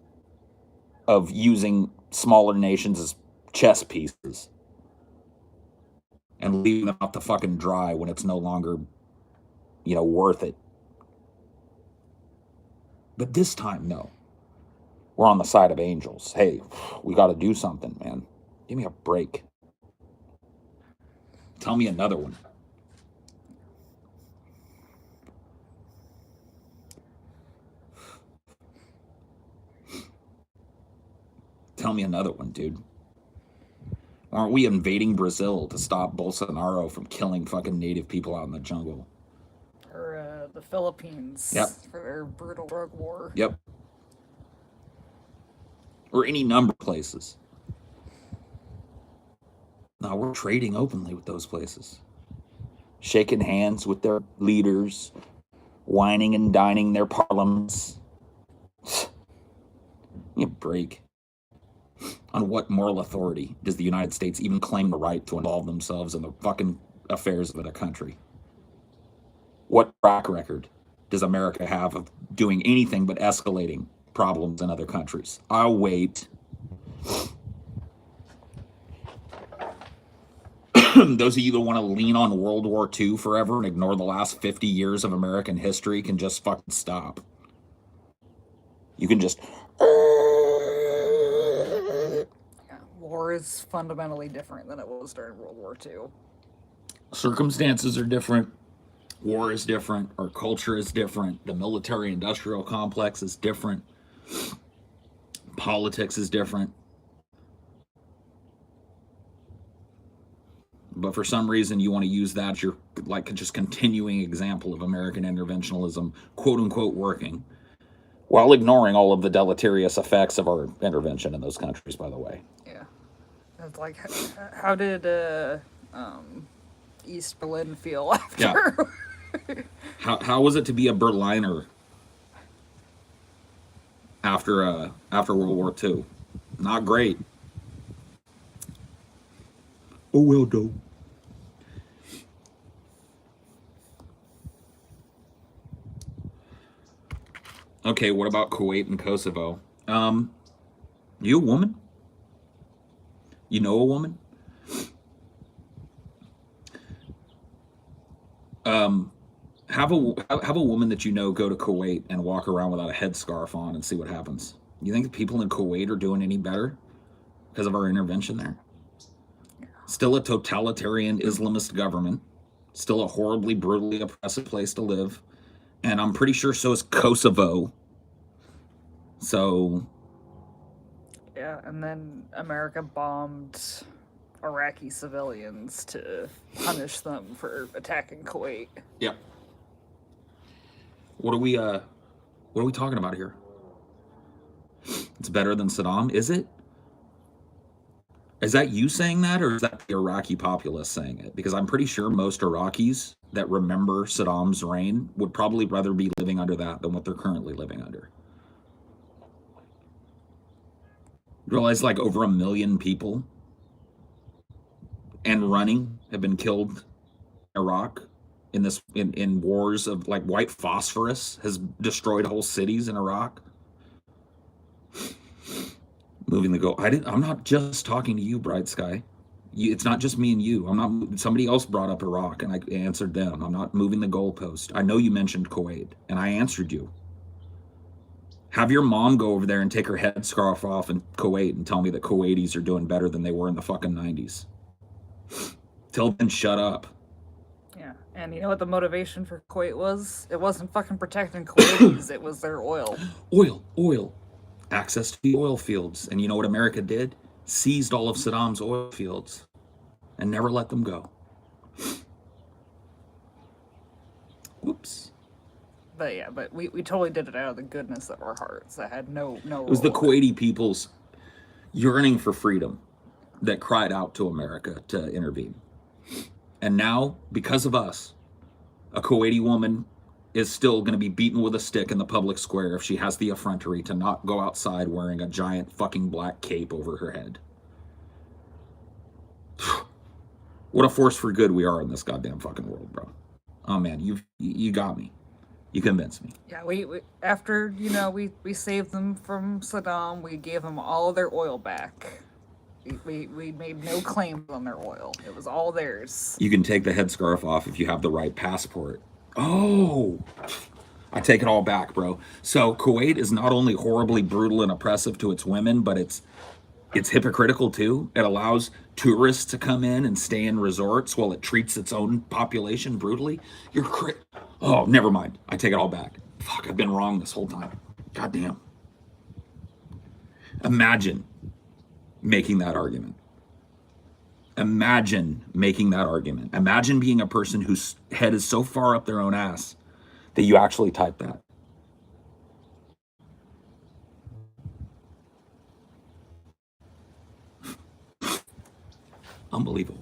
of using smaller nations as chess pieces and leaving them out to fucking dry when it's no longer, worth it. But this time, no. We're on the side of angels. Hey, we got to do something, man. Give me a break. Tell me another one. Tell me another one, dude. Aren't we invading Brazil to stop Bolsonaro from killing fucking native people out in the jungle? Or the Philippines. Yep. For their brutal drug war. Yep. Or any number of places. Now we're trading openly with those places. Shaking hands with their leaders. Whining and dining their parliaments. Give me a break. On what moral authority does the United States even claim the right to involve themselves in the fucking affairs of the country? What track record does America have of doing anything but escalating problems in other countries? I'll wait. Those of you that want to lean on World War II forever and ignore the last 50 years of American history can just fucking stop. You can just... War is fundamentally different than it was during World War II. Circumstances are different. War is different. Our culture is different. The military-industrial complex is different. Politics is different. But for some reason, you want to use that as your just continuing example of American interventionism, quote-unquote, working, while ignoring all of the deleterious effects of our intervention in those countries, by the way. Yeah. It's like, how did East Berlin feel after? Yeah. How was it to be a Berliner after World War II? Not great. Oh well, though. Okay, what about Kuwait and Kosovo? You a woman? You know a woman? Have a woman that you know go to Kuwait and walk around without a headscarf on and see what happens. You think the people in Kuwait are doing any better because of our intervention there? Still a totalitarian Islamist government. Still a horribly, brutally oppressive place to live. And I'm pretty sure so is Kosovo. So Yeah, and then America bombed Iraqi civilians to punish them for attacking Kuwait. Yep. What are we talking about here? It's better than Saddam, is it? Is that you saying that, or is that the Iraqi populace saying it? Because I'm pretty sure most Iraqis that remember Saddam's reign would probably rather be living under that than what they're currently living under. Realize like over 1 million people and running have been killed in Iraq in wars of like white phosphorus has destroyed whole cities in Iraq. Moving the goal. I'm not just talking to you, Bright Sky. It's not just me and you. I'm not. Somebody else brought up Iraq, and I answered them. I'm not moving the goalpost. I know you mentioned Kuwait, and I answered you. Have your mom go over there and take her headscarf off in Kuwait and tell me that Kuwaitis are doing better than they were in the fucking 90s. Tell them shut up. Yeah, and you know what the motivation for Kuwait was? It wasn't fucking protecting Kuwaitis, it was their oil. Oil. Access to the oil fields. And you know what America did? Seized all of Saddam's oil fields and never let them go. Whoops. But yeah, but we totally did it out of the goodness of our hearts. I had no It was the Kuwaiti people's yearning for freedom that cried out to America to intervene. And now, because of us, a Kuwaiti woman is still going to be beaten with a stick in the public square if she has the effrontery to not go outside wearing a giant fucking black cape over her head. What a force for good we are in this goddamn fucking world, bro. Oh man, you got me. You convinced me. Yeah, we after we saved them from Saddam, we gave them all of their oil back. We made no claims on their oil. It was all theirs. You can take the headscarf off if you have the right passport. Oh, I take it all back, bro. So Kuwait is not only horribly brutal and oppressive to its women, but it's hypocritical too. It allows tourists to come in and stay in resorts while it treats its own population brutally. Oh, never mind. I take it all back. Fuck, I've been wrong this whole time. Goddamn. Imagine making that argument. Imagine making that argument. Imagine being a person whose head is so far up their own ass that you actually type that. Unbelievable.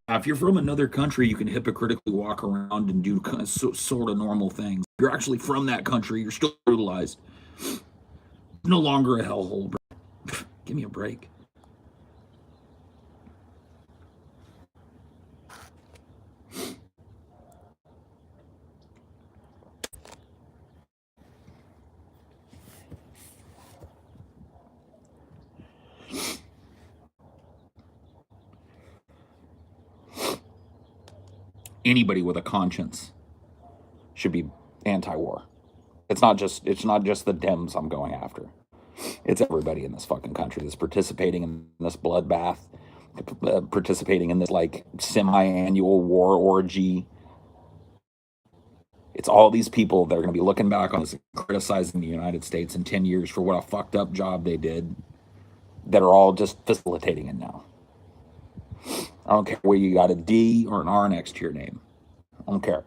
If you're from another country, you can hypocritically walk around and do kind of sort of normal things. If you're actually from that country, you're still brutalized. No longer a hellhole, bro. Give me a break. Anybody with a conscience should be anti-war. It's not just the Dems I'm going after. It's everybody in this fucking country that's participating in this bloodbath, participating in this like semi-annual war orgy. It's all these people that are going to be looking back on this and criticizing the United States in 10 years for what a fucked up job they did, that are all just facilitating it now. I don't care whether you got a D or an R next to your name. I don't care.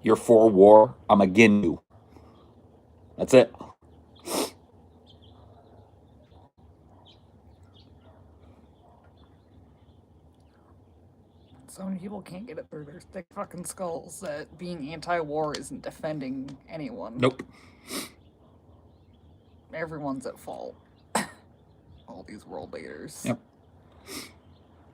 You're for war, I'm against you. That's it. So many people can't get it through their thick fucking skulls that being anti-war isn't defending anyone. Nope. Everyone's at fault. All these world leaders. Yep.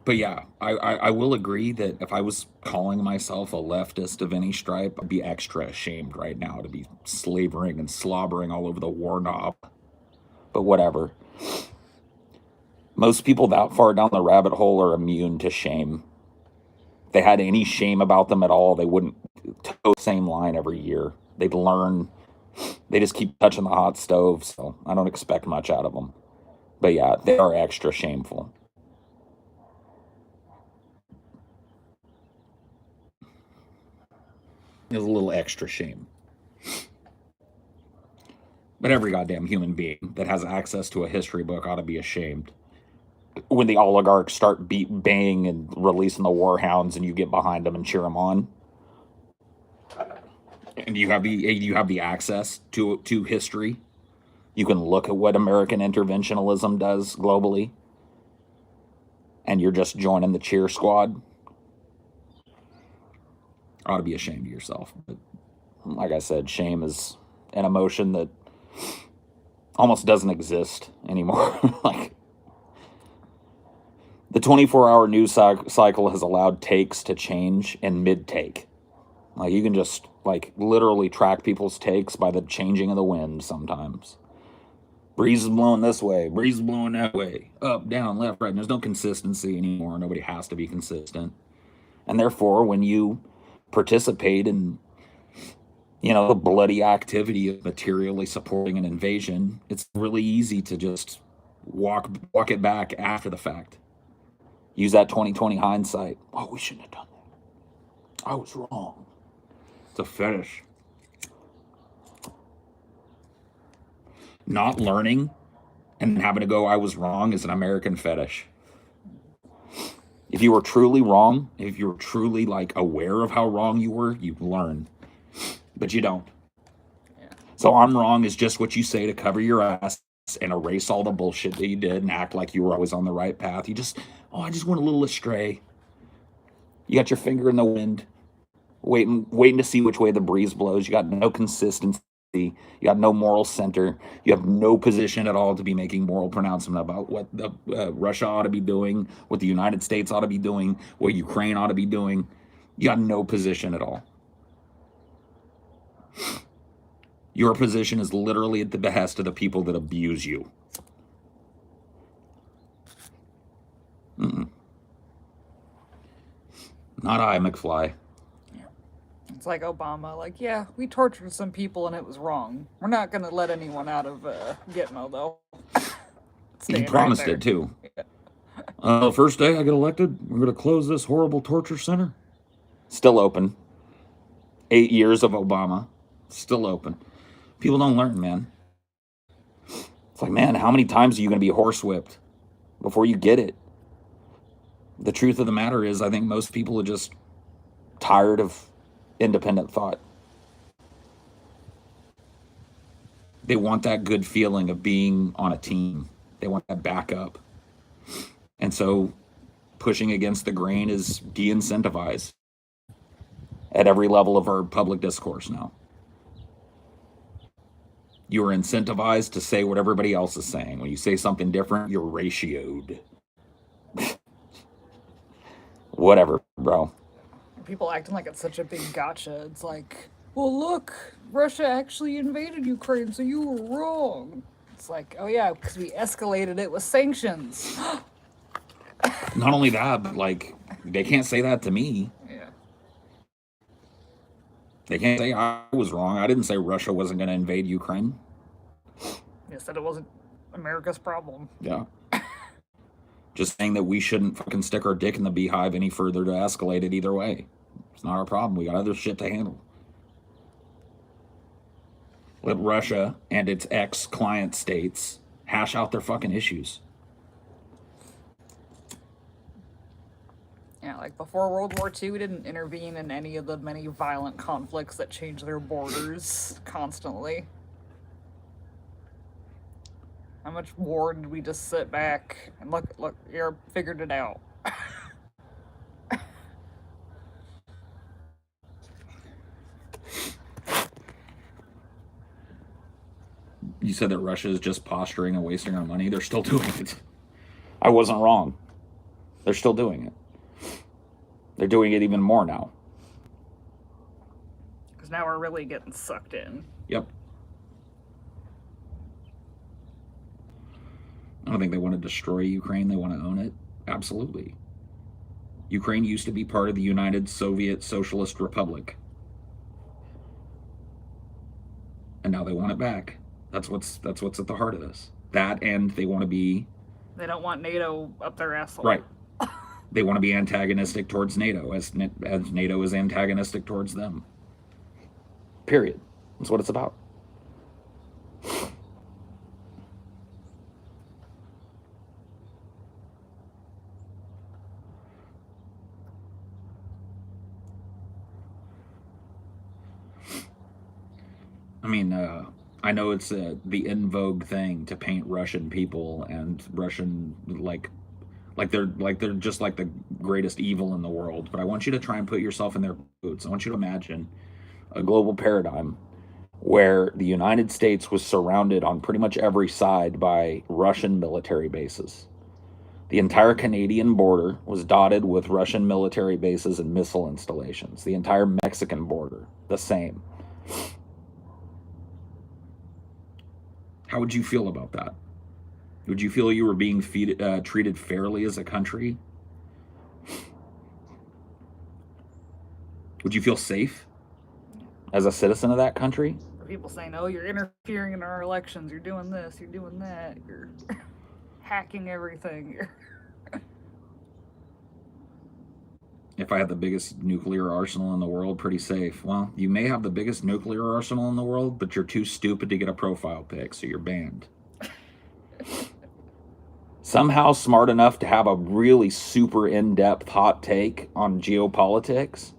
But yeah, I will agree that if I was calling myself a leftist of any stripe, I'd be extra ashamed right now to be slavering and slobbering all over the war knob. But whatever. Most people that far down the rabbit hole are immune to shame. If they had any shame about them at all, they wouldn't toe the same line every year. They'd learn. They just keep touching the hot stove, so I don't expect much out of them. But yeah, they are extra shameful. There's a little extra shame. But But every goddamn human being that has access to a history book ought to be ashamed. When the oligarchs start baying and releasing the warhounds, and you get behind them and cheer them on, and you have the access to history, you can look at what American interventionism does globally, and you're just joining the cheer squad. Ought to be ashamed of yourself. But like I said, shame is an emotion that almost doesn't exist anymore. Like, the 24-hour news cycle has allowed takes to change in mid-take. Like, you can just, like, literally track people's takes by the changing of the wind sometimes. Breeze is blowing this way, breeze is blowing that way, up, down, left, right. And there's no consistency anymore. Nobody has to be consistent. And therefore, when you participate in, the bloody activity of materially supporting an invasion, it's really easy to just walk it back after the fact. Use that 2020 hindsight. Oh, we shouldn't have done that. I was wrong. It's a fetish. Not learning and having to go, I was wrong, is an American fetish. If you were truly wrong, if you're truly, like, aware of how wrong you were, you'd learn. But you don't. Yeah. So I'm wrong is just what you say to cover your ass and erase all the bullshit that you did and act like you were always on the right path. I just went a little astray. You got your finger in the wind, waiting to see which way the breeze blows. You got no consistency. You got no moral center. You have no position at all to be making moral pronouncement about what Russia ought to be doing, what the United States ought to be doing, what Ukraine ought to be doing. You got no position at all. Your position is literally at the behest of the people that abuse you. Not I, McFly. Yeah. It's like Obama, like, yeah, we tortured some people and it was wrong. We're not going to let anyone out of Gitmo, though. He promised it, too. Yeah. First day I get elected, we're going to close this horrible torture center. Still open. 8 years of Obama. Still open. People don't learn, man. It's like, man, how many times are you going to be horsewhipped before you get it? The truth of the matter is, I think most people are just tired of independent thought. They want that good feeling of being on a team. They want that backup. And so pushing against the grain is de-incentivized at every level of our public discourse now. You are incentivized to say what everybody else is saying. When you say something different, you're ratioed. Whatever, bro. People acting like it's such a big gotcha. It's like, well, look, Russia actually invaded Ukraine, so you were wrong. It's like, oh yeah, because we escalated it with sanctions. Not only that, but, like, they can't say that to me. Yeah. They can't say I was wrong. I didn't say Russia wasn't going to invade Ukraine. You said it wasn't America's problem. Yeah. Just saying that we shouldn't fucking stick our dick in the beehive any further to escalate it either way. It's not our problem. We got other shit to handle. Let Russia and its ex-client states hash out their fucking issues. Yeah, like before World War II, we didn't intervene in any of the many violent conflicts that changed their borders constantly. How much war did we just sit back and look, you figured it out. You said that Russia is just posturing and wasting our money. They're still doing it. I wasn't wrong. They're still doing it. They're doing it even more now. Because now we're really getting sucked in. Yep. I don't think they want to destroy Ukraine. They want to own it. Absolutely. Ukraine used to be part of the United Soviet Socialist Republic. And now they want it back. That's what's at the heart of this. That, and they want to be... They don't want NATO up their asshole. Right. They want to be antagonistic towards NATO, as NATO is antagonistic towards them. Period. That's what it's about. I mean, I know it's the in vogue thing to paint Russian people and Russian like they're just like the greatest evil in the world. But I want you to try and put yourself in their boots. I want you to imagine a global paradigm where the United States was surrounded on pretty much every side by Russian military bases. The entire Canadian border was dotted with Russian military bases and missile installations. The entire Mexican border, the same. How would you feel about that? Would you feel you were being treated fairly as a country? Would you feel safe as a citizen of that country? People saying, "Oh, you're interfering in our elections. You're doing this. You're doing that. You're hacking everything." If I had the biggest nuclear arsenal in the world, pretty safe. Well, you may have the biggest nuclear arsenal in the world, but you're too stupid to get a profile pic, so you're banned. Somehow smart enough to have a really super in-depth hot take on geopolitics,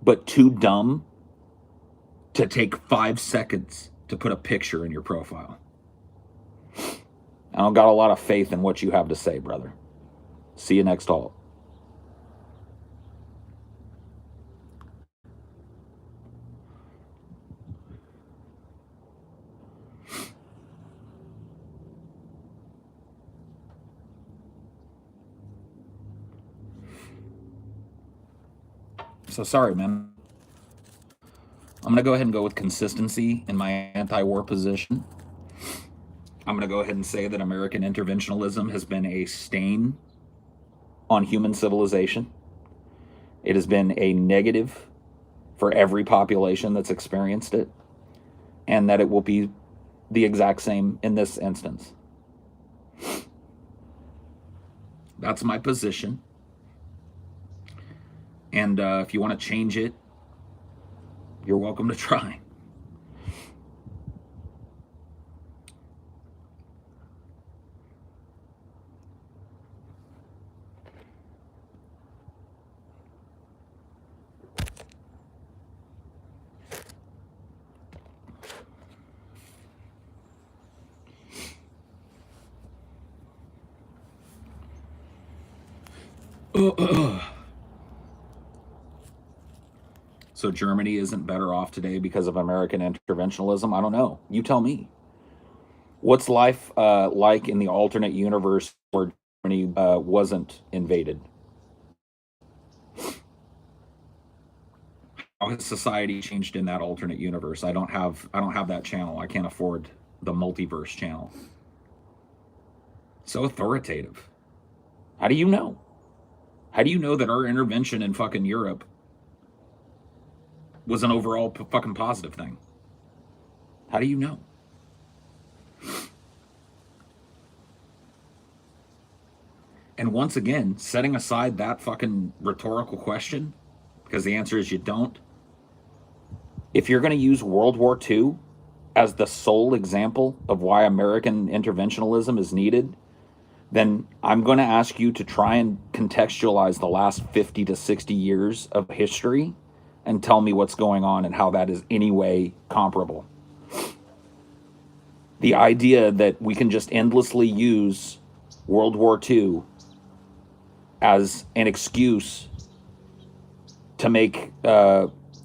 but too dumb to take 5 seconds to put a picture in your profile. I don't got a lot of faith in what you have to say, brother. See you next halt. So sorry, man. I'm going to go ahead and go with consistency in my anti-war position. I'm going to go ahead and say that American interventionalism has been a stain on human civilization. It has been a negative for every population that's experienced it, and that it will be the exact same in this instance. That's my position. And if you want to change it, you're welcome to try. So Germany isn't better off today because of American interventionalism? I don't know. You tell me. What's life like in the alternate universe where Germany wasn't invaded? How has society changed in that alternate universe? I don't have that channel. I can't afford the multiverse channel. So authoritative. How do you know? How do you know that our intervention in fucking Europe was an overall fucking positive thing? How do you know? And once again, setting aside that fucking rhetorical question, because the answer is you don't. If you're going to use World War II as the sole example of why American interventionalism is needed, then I'm going to ask you to try and contextualize the last 50 to 60 years of history and tell me what's going on and how that is any way comparable. The idea that we can just endlessly use World War II as an excuse to make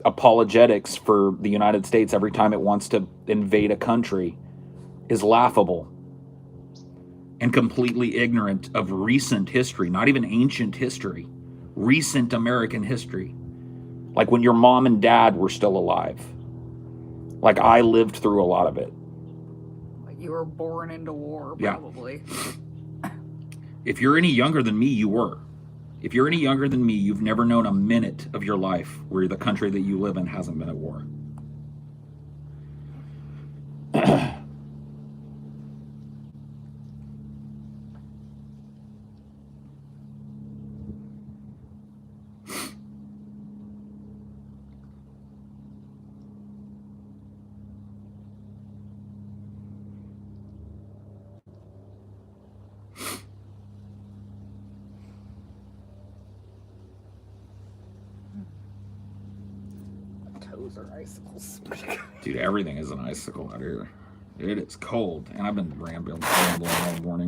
apologetics for the United States every time it wants to invade a country is laughable and completely ignorant of recent history, not even ancient history, recent American history. Like when your mom and dad were still alive. Like I lived through a lot of it. Like you were born into war, probably. Yeah. If you're any younger than me, you were. If you're any younger than me, you've never known a minute of your life where the country that you live in hasn't been at war. those are icicles. Dude, everything is an icicle out here. It is cold, and I've been rambling all morning.